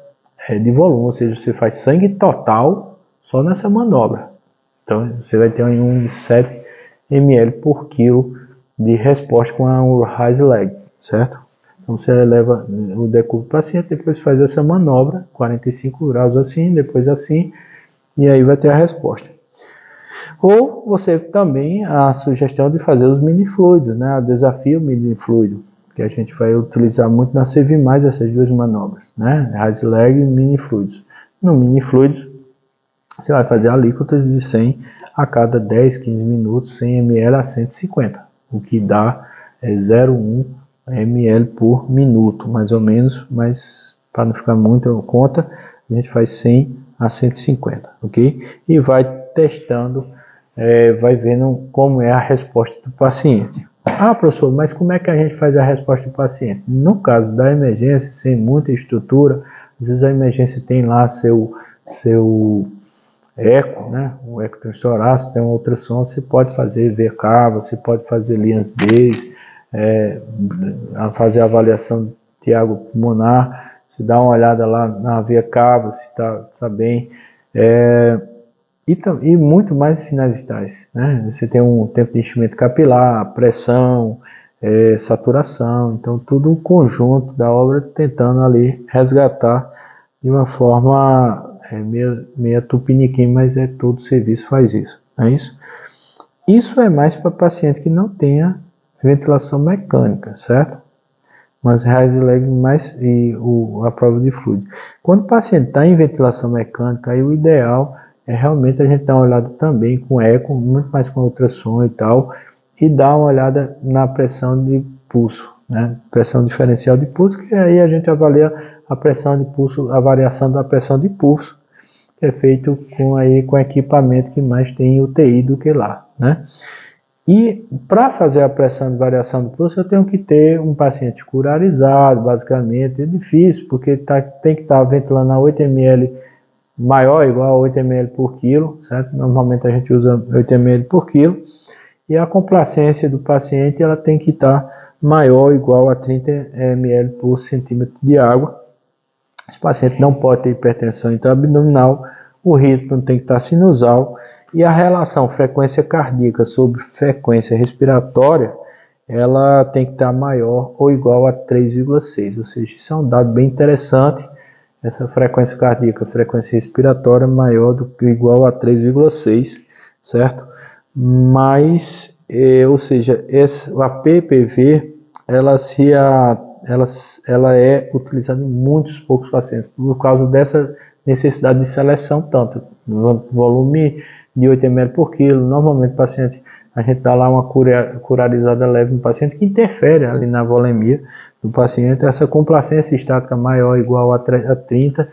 de volume, ou seja, você faz sangue total só nessa manobra. Então, você vai ter um 7 ml por quilo de resposta com o Rise Leg, certo? Então, você eleva o decúbito do paciente, depois faz essa manobra, 45 graus assim, depois assim, e aí vai ter a resposta. Ou você também, a sugestão de fazer os minifluidos, né? O desafio minifluido, que a gente vai utilizar muito na CV+, essas 2 manobras, né? Rise Leg e minifluidos. No minifluidos, você vai fazer alíquotas de 100 a cada 10, 15 minutos, 100 ml a 150, o que dá 0,1 ml por minuto, mais ou menos, mas para não ficar muito conta, a gente faz 100 a 150, ok? E vai testando, vai vendo como é a resposta do paciente. Professor, mas como é que a gente faz a resposta do paciente? No caso da emergência, sem muita estrutura, às vezes a emergência tem lá seu eco, né? O eco transtorácico, tem um ultrassom, você pode fazer VK, você pode fazer Lians Base, fazer a avaliação de água pulmonar, você dá uma olhada lá na VK, se está bem, e muito mais sinais vitais, né? Você tem um tempo de enchimento capilar, pressão, saturação, então tudo um conjunto da obra tentando ali resgatar de uma forma meia tupiniquim, mas todo serviço faz isso, não é isso? Isso é mais para paciente que não tenha ventilação mecânica, certo? Mas Rise Leg a prova de fluido. Quando o paciente está em ventilação mecânica, aí o ideal é realmente a gente dar uma olhada também com eco, muito mais com ultrassom e tal, e dar uma olhada na pressão de pulso, né? Pressão diferencial de pulso, que aí a gente avalia a pressão de pulso, a variação da pressão de pulso, que é feito com equipamento que mais tem UTI do que lá, né? E para fazer a pressão de variação do pulso, eu tenho que ter um paciente curarizado, basicamente. É difícil, porque tem que estar ventilando a 8 ml maior ou igual a 8 ml por quilo, certo? Normalmente a gente usa 8 ml por quilo. E a complacência do paciente ela tem que estar maior ou igual a 30 ml por centímetro de água. Esse paciente não pode ter hipertensão intraabdominal, o ritmo tem que estar sinusal. E a relação frequência cardíaca sobre frequência respiratória, ela tem que estar maior ou igual a 3,6. Ou seja, isso é um dado bem interessante. Essa frequência cardíaca, frequência respiratória maior do que ou igual a 3,6, certo? Mas, ou seja, a PPV, ela é utilizada em muitos poucos pacientes, por causa dessa necessidade de seleção tanto, volume de 8 ml por quilo. Normalmente o paciente, a gente dá lá uma curarizada leve no paciente que interfere ali na volemia do paciente. Essa complacência estática maior ou igual a 30,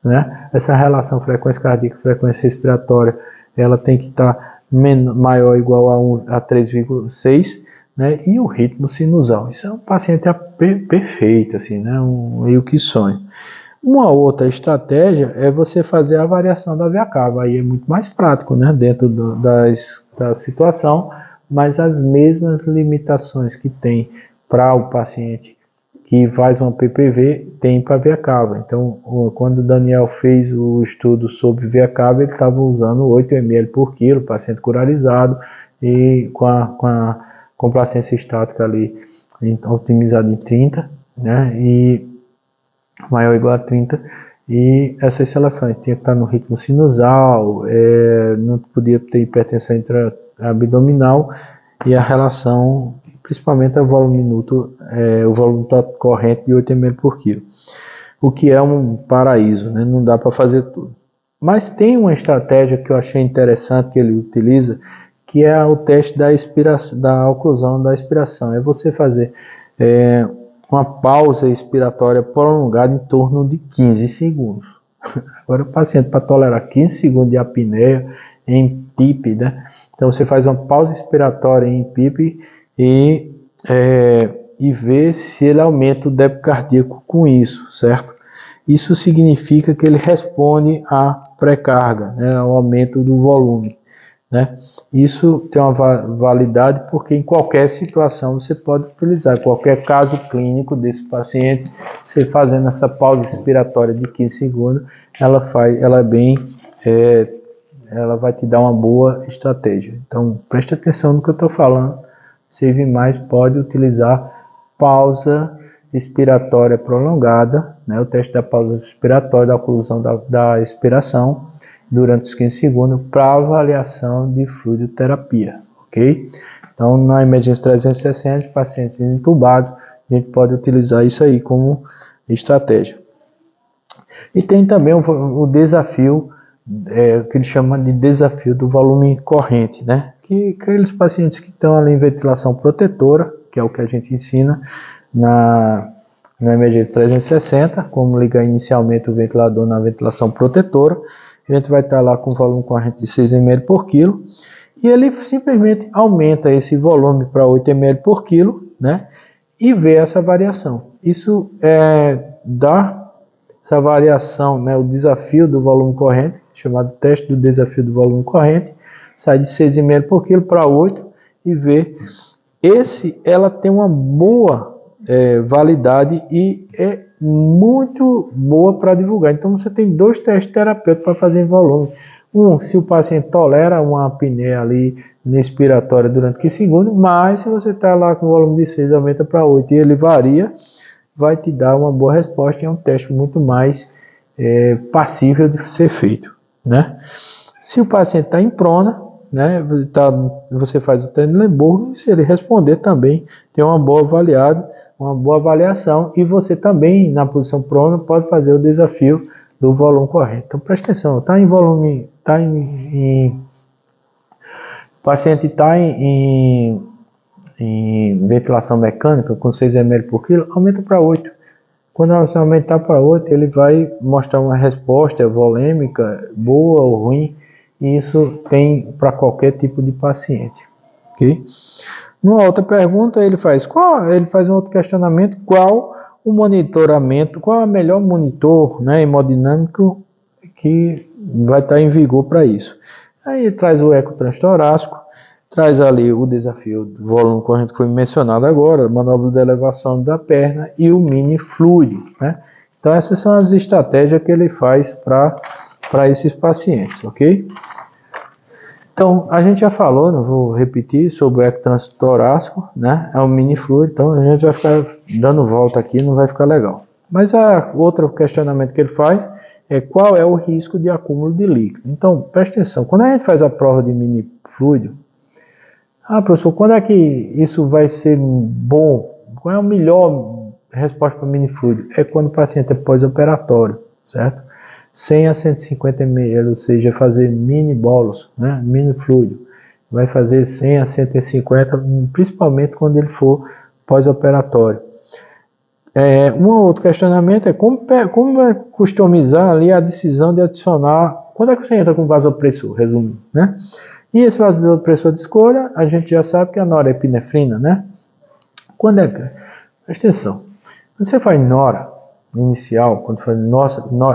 né? Essa relação frequência cardíaca, frequência respiratória, ela tem que estar maior ou igual a 3,6, né? E o ritmo sinusal. Isso é um paciente perfeito, assim, né? Meio que sonho. Uma outra estratégia é você fazer a variação da via cava. Aí é muito mais prático, né? Dentro da situação, mas as mesmas limitações que tem para o paciente que faz uma PPV tem para via cava. Então, quando o Daniel fez o estudo sobre via cava, ele estava usando 8 ml por quilo, paciente curarizado e com a complacência estática ali otimizada em 30, né? E maior ou igual a 30, e essas seleções tinha que estar no ritmo sinusal, não podia ter hipertensão intra-abdominal, e a relação, principalmente o volume minuto, o volume corrente de 8 ml por quilo, o que é um paraíso, né? Não dá para fazer tudo. Mas tem uma estratégia que eu achei interessante que ele utiliza, que é o teste da oclusão da expiração. É você fazer uma pausa expiratória prolongada em torno de 15 segundos. Agora o paciente, para tolerar 15 segundos de apneia em PIP, né? Então você faz uma pausa expiratória em PIP e vê se ele aumenta o débito cardíaco com isso, certo? Isso significa que ele responde à pré-carga, né, ao aumento do volume, né? Isso tem uma validade porque em qualquer situação você pode utilizar, qualquer caso clínico desse paciente, você fazendo essa pausa expiratória de 15 segundos, ela vai te dar uma boa estratégia. Então preste atenção no que eu estou falando. Save Mais pode utilizar pausa expiratória prolongada, né, o teste da pausa expiratória, da oclusão da expiração durante os 15 segundos para avaliação de fluidoterapia, ok? Então, na emergência 360, pacientes intubados, a gente pode utilizar isso aí como estratégia. E tem também o desafio, que ele chama de desafio do volume corrente, né? Que aqueles pacientes que estão ali em ventilação protetora, que é o que a gente ensina na emergência 360, como ligar inicialmente o ventilador na ventilação protetora. A gente vai estar lá com volume corrente de 6 ml por quilo, e ele simplesmente aumenta esse volume para 8 ml por quilo, né? E vê essa variação. Isso dá essa variação, né? O desafio do volume corrente, chamado teste do desafio do volume corrente, sai de 6 ml por quilo para 8 e vê. Ela tem uma boa validade e é muito boa para divulgar. Então você tem dois testes terapêuticos para fazer em volume. Se o paciente tolera uma apneia ali inspiratória durante 15 segundos, mas se você está lá com volume de 6, aumenta para 8 e ele varia, vai te dar uma boa resposta. É um teste muito mais passível de ser feito, né? Se o paciente está em prona, né, você faz o Trendelenburg, e se ele responder também tem uma boa avaliação, e você também na posição prona pode fazer o desafio do volume correto. Então preste atenção, está em volume, o paciente está em ventilação mecânica com 6 ml por quilo, aumenta para 8. Quando você aumentar para 8, ele vai mostrar uma resposta volêmica boa ou ruim, e isso tem para qualquer tipo de paciente, ok? Numa outra pergunta, ele faz um outro questionamento: qual o monitoramento, qual é o melhor monitor, né, hemodinâmico que vai estar em vigor para isso? Aí ele traz o eco transtorácico, traz ali o desafio do volume corrente que foi mencionado agora, manobra de elevação da perna e o mini fluido, né? Então essas são as estratégias que ele faz para esses pacientes, ok? Então, a gente já falou, não vou repetir, sobre o eco transtorácico, né? É um mini fluido, então a gente vai ficar dando volta aqui, não vai ficar legal. Mas outro questionamento que ele faz é qual é o risco de acúmulo de líquido. Então, preste atenção, quando a gente faz a prova de mini fluido, professor, quando é que isso vai ser bom? Qual é a melhor resposta para mini fluido? É quando o paciente é pós-operatório, certo? 100 a 150 ml, ou seja, fazer mini bolos, né? Mini fluido. Vai fazer 100 a 150, principalmente quando ele for pós-operatório. Um outro questionamento é como vai customizar ali a decisão de adicionar, quando é que você entra com vasopressor, resumindo, né? E esse vasopressor de escolha, a gente já sabe que é a norepinefrina, né? Quando é que... Presta atenção, quando você faz nora inicial, quando faz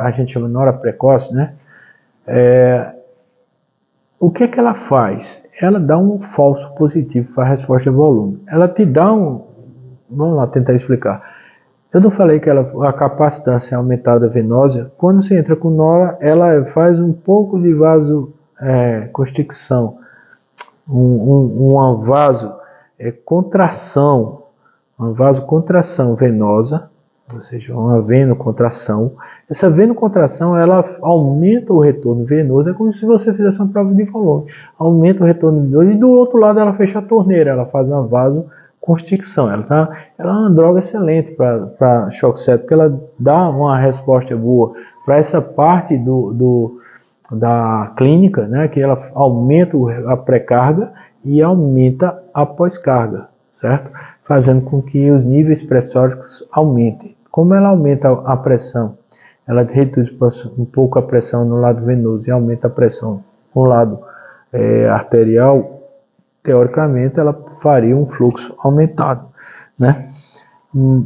a gente chama nora precoce, né? O que é que ela faz? Ela dá um falso positivo para a resposta de volume. Ela te dá vamos lá tentar explicar. Eu não falei que a capacitância aumentada venosa, quando você entra com nora, ela faz um pouco de vasoconstricção, uma vasocontração, uma vasocontração venosa, ou seja, uma venocontração. Essa venocontração, ela aumenta o retorno venoso, é como se você fizesse uma prova de volume, aumenta o retorno venoso, e do outro lado ela fecha a torneira, ela faz uma vasoconstricção. Ela é uma droga excelente para choque séptico, porque ela dá uma resposta boa para essa parte da clínica, né, que ela aumenta a pré-carga e aumenta a pós-carga, certo? Fazendo com que os níveis pressóricos aumentem. Como ela aumenta a pressão, ela reduz um pouco a pressão no lado venoso e aumenta a pressão no lado arterial, teoricamente ela faria um fluxo aumentado, né?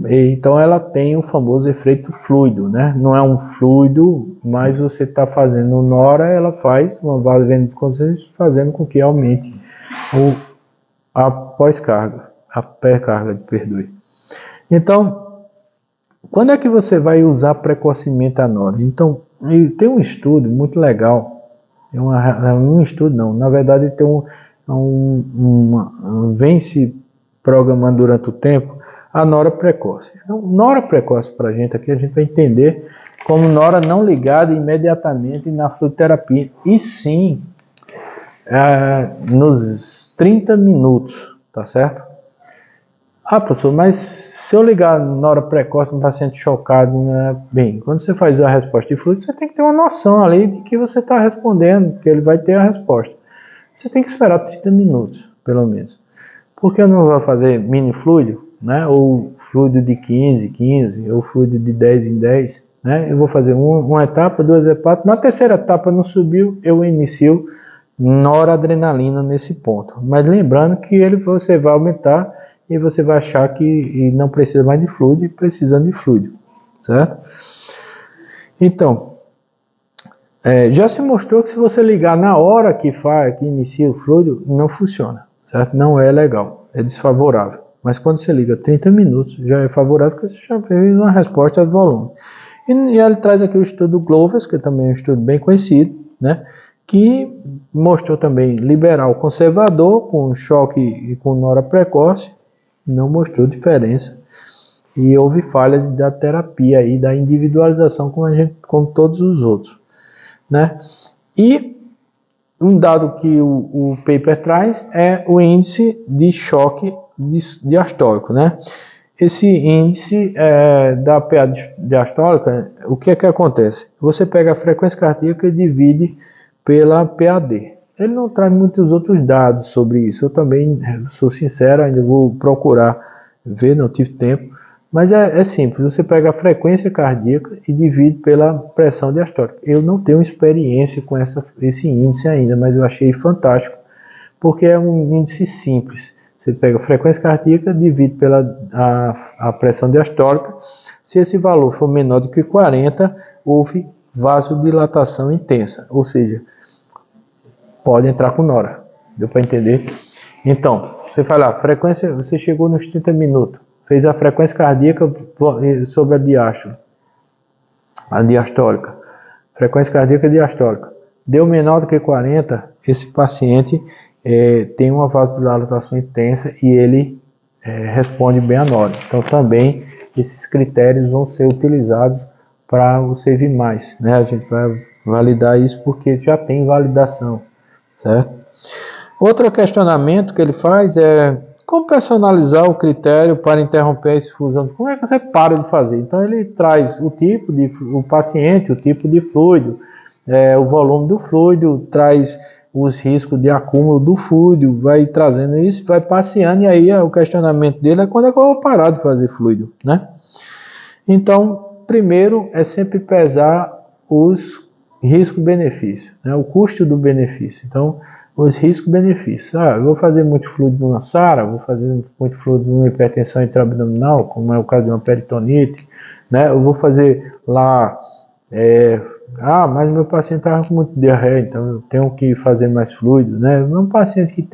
Então ela tem o famoso efeito fluido, né? Não é um fluido, mas você está fazendo nora, ela faz uma vasodesconstricção fazendo com que aumente a pós-carga, a pré-carga, perdoe. Então, quando é que você vai usar precocemente a nora? Então, tem um estudo muito legal, na verdade tem vem se programando durante o tempo a nora precoce. Então, nora precoce para a gente aqui, a gente vai entender como nora não ligada imediatamente na fluidoterapia, e sim nos 30 minutos, tá certo? Professor, mas se eu ligar nora precoce no paciente chocado, bem, quando você faz a resposta de fluido, você tem que ter uma noção ali de que você está respondendo, que ele vai ter a resposta. Você tem que esperar 30 minutos, pelo menos. Porque eu não vou fazer mini fluido, né? Ou fluido de 15 em 15, ou fluido de 10 em 10, né? Eu vou fazer uma etapa, duas etapas. Na terceira etapa não subiu, eu inicio noradrenalina nesse ponto. Mas lembrando que você vai aumentar e você vai achar que não precisa mais de fluido e precisando de fluido, certo? Então, já se mostrou que se você ligar na hora que inicia o fluido, não funciona, certo? Não é legal, é desfavorável. Mas quando você liga 30 minutos, já é favorável, porque você já fez uma resposta de volume. E ele traz aqui o estudo Glovers, que também é um estudo bem conhecido, né? Que mostrou também liberal conservador, com choque e com nora precoce, não mostrou diferença. E houve falhas da terapia e da individualização como todos os outros, né? E um dado que o paper traz é o índice de choque diastólico, né? Esse índice da PA diastólica, o que é que acontece? Você pega a frequência cardíaca e divide pela PAD. Ele não traz muitos outros dados sobre isso. Eu também sou sincero, ainda vou procurar ver, não tive tempo. Mas é simples, você pega a frequência cardíaca e divide pela pressão diastólica. Eu não tenho experiência com esse índice ainda, mas eu achei fantástico, porque é um índice simples. Você pega a frequência cardíaca, divide pela a pressão diastólica. Se esse valor for menor do que 40, houve vasodilatação intensa, ou seja, pode entrar com nora. Deu para entender? Então, você fala, frequência, você chegou nos 30 minutos, fez a frequência cardíaca sobre a diastólica. Frequência cardíaca diastólica. Deu menor do que 40, esse paciente tem uma vasodilatação intensa e ele responde bem a nora. Então, também esses critérios vão ser utilizados para você vir mais, né? A gente vai validar isso porque já tem validação, certo? Outro questionamento que ele faz é Como personalizar o critério para interromper esse fusão? Como é que você para de fazer? Então ele traz o paciente, o tipo de fluido, o volume do fluido, traz os riscos de acúmulo do fluido, vai trazendo isso, vai passeando, e aí o questionamento dele é quando é que eu vou parar de fazer fluido, né? Então, primeiro é sempre pesar os risco-benefício, né? O custo do benefício. Então, os riscos-benefícios. Eu vou fazer muito fluido numa SARA, vou fazer muito fluido numa hipertensão intraabdominal, como é o caso de uma peritonite, né? Eu vou fazer lá, mas meu paciente estava com muito diarreia, então eu tenho que fazer mais fluido, né? Um paciente que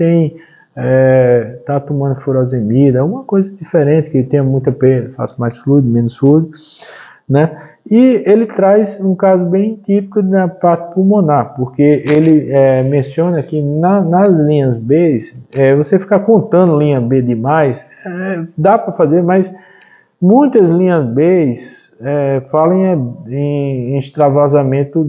está tomando furosemida, alguma coisa diferente, que tenha muita perda, faço mais fluido, menos fluido, né? E ele traz um caso bem típico da parte pulmonar, porque ele menciona que nas linhas B, você ficar contando linha B demais, dá para fazer, mas muitas linhas B falam em extravasamento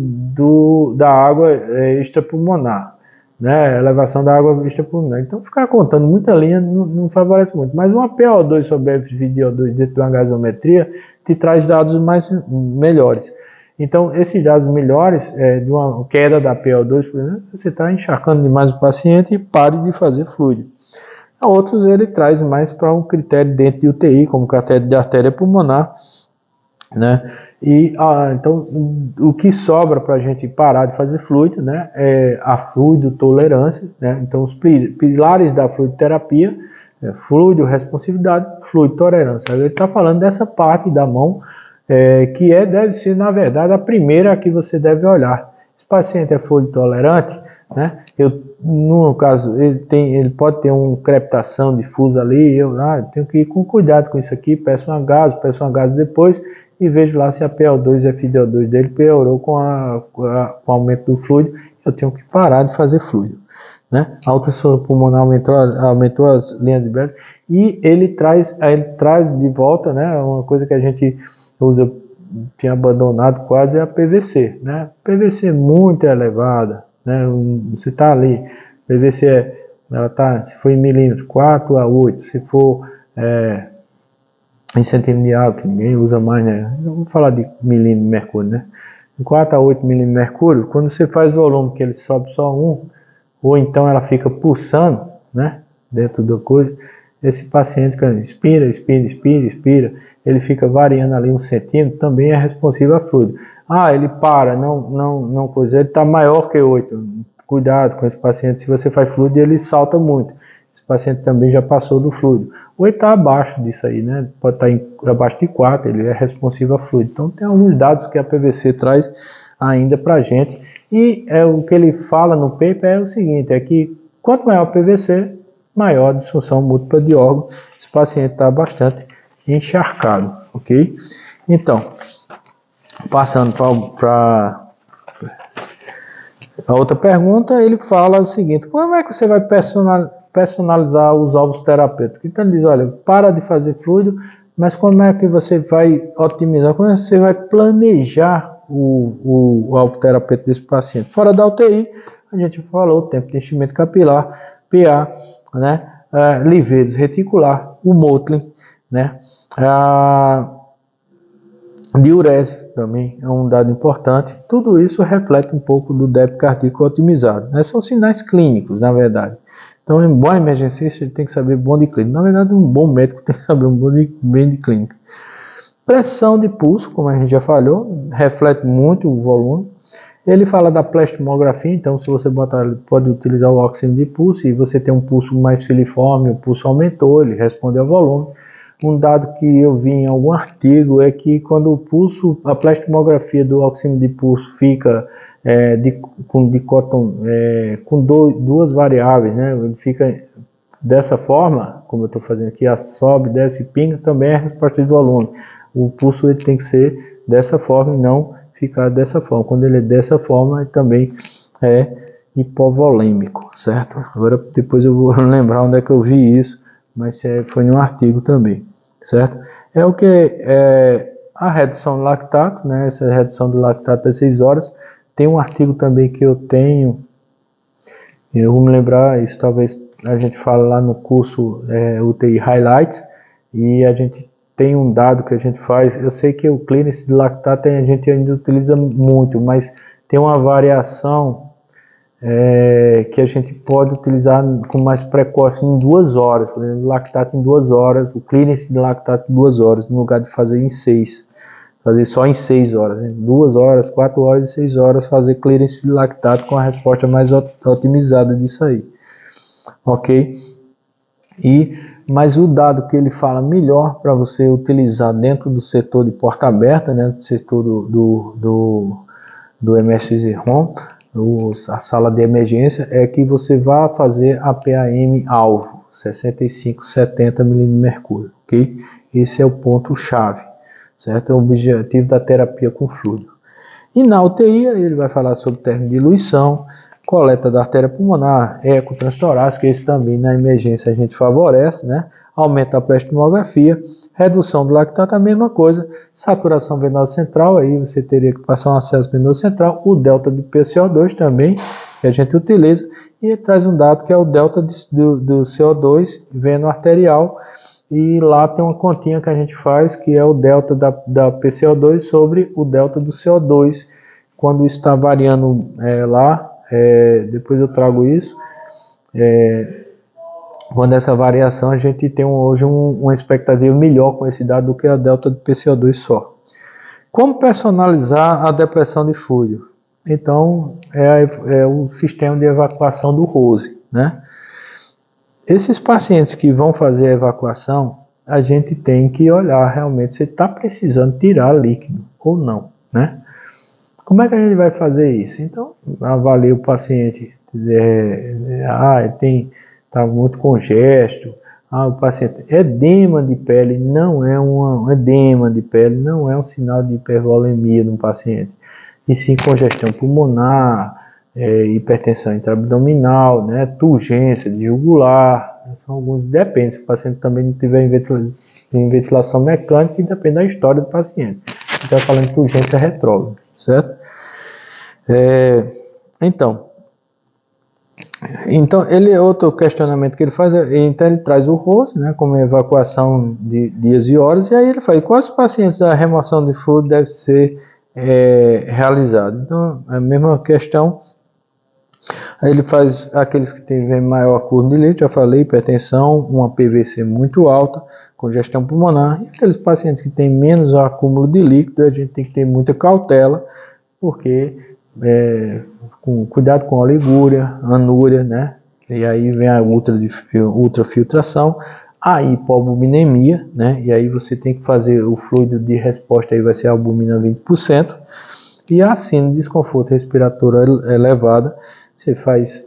da água extrapulmonar, né? Elevação da água extrapulmonar. Então, ficar contando muita linha não favorece muito. Mas uma PO2 sobre FiO2 dentro de uma gasometria te traz dados melhores. Então, esses dados melhores, de uma queda da PO2, por exemplo, você está encharcando demais o paciente e pare de fazer fluido. A outros ele traz mais para um critério dentro de UTI, como critério de artéria pulmonar, né? E então o que sobra para a gente parar de fazer fluido, né, é a fluido tolerância, né? Então os pilares da fluidoterapia, fluido responsividade, fluido tolerância. Ele está falando dessa parte da mão que deve ser, na verdade, a primeira que você deve olhar. Esse paciente é fluido tolerante, né? No caso, ele pode ter uma crepitação difusa ali, eu tenho que ir com cuidado com isso aqui, peço uma gase depois e vejo lá se a PO2 e FiO2 dele piorou com o aumento do fluido, eu tenho que parar de fazer fluido, né? A ultrassom pulmonar aumentou as linhas de Bell, e ele traz de volta, né, uma coisa que a gente usa, tinha abandonado quase, é a PVC, né? PVC muito elevada, né? Você está ali, PVC ela tá, se for em milímetros, 4 a 8, se for em centímetro de água, que ninguém usa mais, né? Vamos falar de milímetro de mercúrio, né? 4 a 8 milímetros de mercúrio, quando você faz volume que ele sobe só 1, ou então ela fica pulsando, né, dentro da coisa, esse paciente que inspira, ele fica variando ali 1 centímetro, também é responsivo a fluido. Ele para, não coisa, ele está maior que 8, cuidado com esse paciente, se você faz fluido ele salta muito. Esse paciente também já passou do fluido. Ou ele está abaixo disso aí, né? Pode estar abaixo de 4, ele é responsivo a fluido. Então tem alguns dados que a PVC traz ainda para a gente. E o que ele fala no paper é o seguinte, é que quanto maior o PVC, maior a disfunção múltipla de órgão. Esse paciente está bastante encharcado, ok? Então, passando para a outra pergunta, ele fala o seguinte, como é que você vai personalizar os alvos terapêuticos? Então ele diz, olha, para de fazer fluido, mas como é que você vai otimizar, como é que você vai planejar o alvo terapêutico desse paciente? Fora da UTI, a gente falou o tempo de enchimento capilar, PA, né, liveiros reticular, o Motley, né, diurese também é um dado importante. Tudo isso reflete um pouco do débito cardíaco otimizado, né? São sinais clínicos, na verdade. Então, um bom emergencista tem que saber bom de clínica. Na verdade, um bom médico tem que saber bem de clínica. Pressão de pulso, como a gente já falou, reflete muito o volume. Ele fala da plestomografia, então se você pode utilizar o oxímetro de pulso e você tem um pulso mais filiforme, o pulso aumentou, ele responde ao volume. Um dado que eu vi em algum artigo é que quando o pulso, a plestomografia do oxímetro de pulso fica com duas variáveis, né? Ele fica dessa forma, como eu estou fazendo aqui, sobe, desce e pinga, também é a resposta de volume. O pulso ele tem que ser dessa forma e não ficar dessa forma. Quando ele é dessa forma, ele também é hipovolêmico, certo? Agora depois eu vou lembrar onde é que eu vi isso, mas foi em um artigo também, certo? É o que a redução do lactato, né? Essa redução do lactato às 6 horas. Tem um artigo também que eu tenho, eu vou me lembrar, isso talvez a gente fala lá no curso UTI Highlights, e a gente tem um dado que a gente faz. Eu sei que o clearance de lactato a gente ainda utiliza muito, mas tem uma variação que a gente pode utilizar com mais precoce em 2 horas, por exemplo, lactato em 2 horas, o clearance de lactato em 2 horas, no lugar de fazer em 6, fazer só em 6 horas, né? 2 horas, 4 horas e 6 horas, fazer clearance de lactato com a resposta mais otimizada disso aí, ok? Mas o dado que ele fala melhor para você utilizar dentro do setor de porta aberta, né, do setor do Emergency Room, a sala de emergência, é que você vai fazer a PAM alvo, 65-70 mmHg, ok? Esse é o ponto chave, certo? É o objetivo da terapia com fluido. E na UTI ele vai falar sobre termodiluição, coleta da artéria pulmonar, eco transtorácica, esse também na emergência a gente favorece, né? Aumenta a plestomografia, redução do lactato, a mesma coisa, saturação venosa central, aí você teria que passar um acesso venoso central, o delta de PCO2 também, que a gente utiliza, e traz um dado que é o delta do CO2 veno arterial, e lá tem uma continha que a gente faz, que é o delta da PCO2 sobre o delta do CO2, quando está variando lá, depois eu trago isso, quando essa variação a gente tem hoje uma expectativa melhor com esse dado do que a delta do PCO2 só. Como personalizar a depressão de fluido? Então, é o sistema de evacuação do ROSE, né? Esses pacientes que vão fazer a evacuação, a gente tem que olhar realmente se está precisando tirar líquido ou não, né? Como é que a gente vai fazer isso? Então, avalia o paciente, está muito congesto, o paciente, edema de pele não é não é um sinal de hipervolemia no paciente, e sim congestão pulmonar, hipertensão intraabdominal, né, turgência de jugular, são alguns, depende, se o paciente também não tiver em ventilação mecânica, e depende da história do paciente. A gente está falando de urgência retrógrada, certo? Então, outro questionamento que ele faz, então ele traz o ROSE, né, como evacuação de dias e horas, e aí ele faz quais pacientes a remoção de fluido deve ser realizada. Então, a mesma questão, aí ele faz aqueles que têm maior acúmulo de líquido, já falei, hipertensão, uma PVC muito alta, congestão pulmonar, e aqueles pacientes que têm menos acúmulo de líquido, a gente tem que ter muita cautela, porque cuidado com a oligúria, anúria, né? E aí vem a ultrafiltração, a hipoalbuminemia, né? E aí você tem que fazer o fluido de resposta, aí vai ser a albumina 20%, e a síndrome de desconforto respiratório elevada, você faz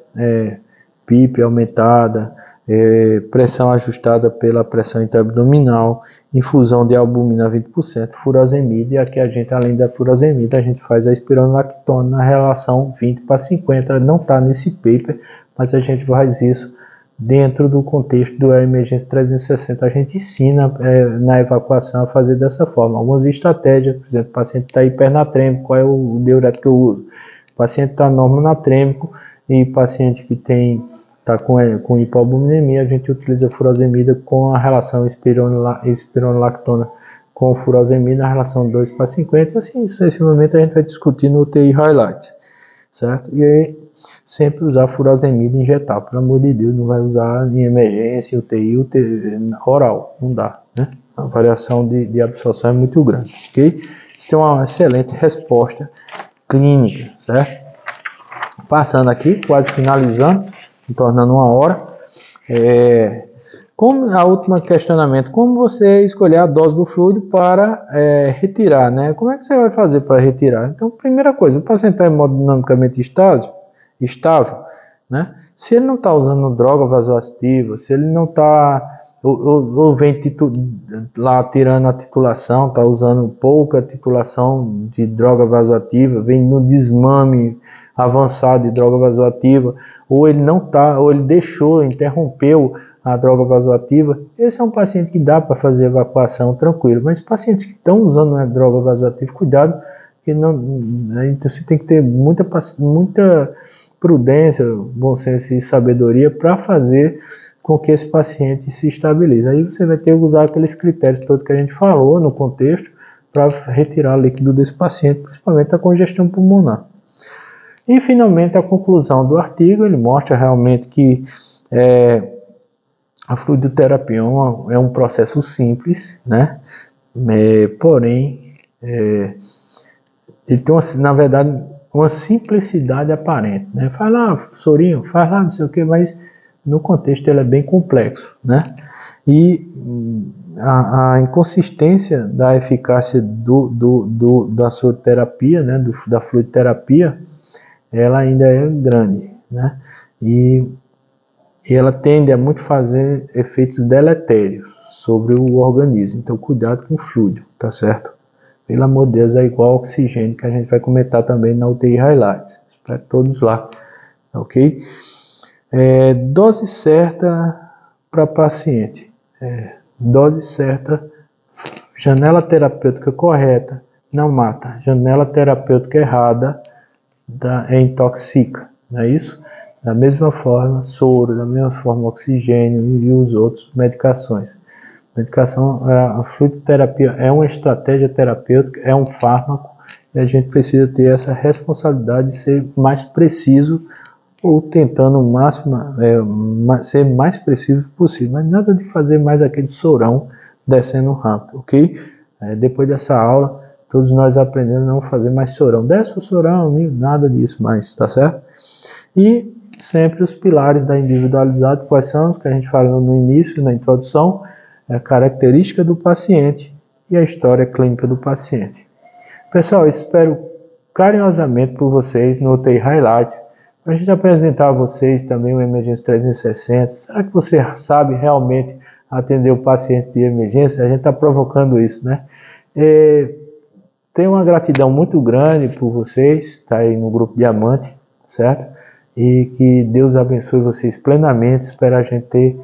PIP aumentada, pressão ajustada pela pressão intraabdominal, infusão de albumina 20%, furosemida, e aqui a gente, além da furosemida, a gente faz a espironolactona na relação 20/50, não está nesse paper, mas a gente faz isso dentro do contexto do emergência 360, a gente ensina na evacuação a fazer dessa forma. Algumas estratégias, por exemplo, o paciente está hipernatrêmico, qual é o diurético que eu uso? O paciente está normonatrêmico, e paciente que está com hipoalbuminemia, a gente utiliza furosemida com a relação espironolactona com furosemida, a relação 2/50, e assim sucessivamente a gente vai discutir no UTI Highlight, certo? E aí, sempre usar furosemida injetável, pelo amor de Deus, não vai usar em emergência, UTI oral, não dá, né? A variação de absorção é muito grande, ok? Isso tem uma excelente resposta clínica, certo? Passando aqui, quase finalizando, tornando 1 hora. Como a última questionamento, como você escolher a dose do fluido para retirar, né? Como é que você vai fazer para retirar? Então, primeira coisa, o paciente está hemodinamicamente estável, né? Se ele não está usando droga vasoativa, se ele não está, ou vem lá tirando a titulação, está usando pouca titulação de droga vasoativa, vem no desmame avançado de droga vasoativa, ou ele não está, ou ele interrompeu a droga vasoativa, esse é um paciente que dá para fazer evacuação tranquilo. Mas pacientes que estão usando a droga vasoativa, cuidado, que não, você tem que ter muita prudência, bom senso e sabedoria para fazer com que esse paciente se estabilize. Aí você vai ter que usar aqueles critérios todos que a gente falou no contexto para retirar líquido desse paciente, principalmente a congestão pulmonar. E finalmente a conclusão do artigo, ele mostra realmente que a fluidoterapia é um processo simples, né? Porém, ele tem, na verdade, uma simplicidade aparente, né? Faz lá, sorinho, faz lá, não sei o que, mas no contexto ele é bem complexo, né? E a inconsistência da eficácia da soroterapia, né? Da fluidoterapia, ela ainda é grande, né? E ela tende a muito fazer efeitos deletérios sobre o organismo. Então, cuidado com o fluido, tá certo? Pelo amor de Deus, é igual ao oxigênio que a gente vai comentar também na UTI Highlights. Para todos lá, ok? Dose certa para paciente. Dose certa, janela terapêutica correta, não mata. Janela terapêutica errada, intoxica, não é isso? Da mesma forma, soro, da mesma forma, oxigênio e os outros medicações. A fluidoterapia é uma estratégia terapêutica, é um fármaco, e a gente precisa ter essa responsabilidade de ser mais preciso, ou tentando o máximo, ser mais preciso possível, mas nada de fazer mais aquele sorão descendo rápido, ok? Depois dessa aula, todos nós aprendemos a não fazer mais sorão. Desce o sorão, nada disso mais, tá certo? E sempre os pilares da individualidade, quais são os que a gente falou no início, na introdução, a característica do paciente e a história clínica do paciente. Pessoal, espero carinhosamente por vocês no UTI Highlights, para a gente apresentar a vocês também o Emergência 360. Será que você sabe realmente atender o paciente de emergência? A gente está provocando isso, né? Tenho uma gratidão muito grande por vocês, tá aí no Grupo Diamante, certo? E que Deus abençoe vocês plenamente. Espero a gente ter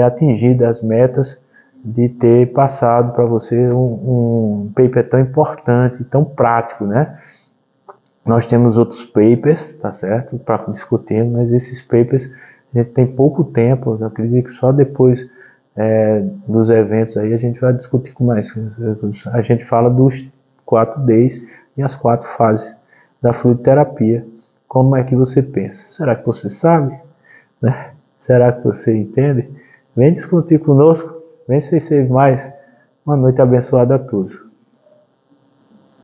atingido as metas de ter passado para você um paper tão importante, tão prático, né? Nós temos outros papers, tá certo, para discutir, mas esses papers a gente tem pouco tempo. Eu acredito que só depois dos eventos aí a gente vai discutir com mais. A gente fala dos 4 Ds e as 4 fases da fluidoterapia. Como é que você pensa? Será que você sabe? Né? Será que você entende? Vem discutir conosco, vem ser mais. Uma noite abençoada a todos.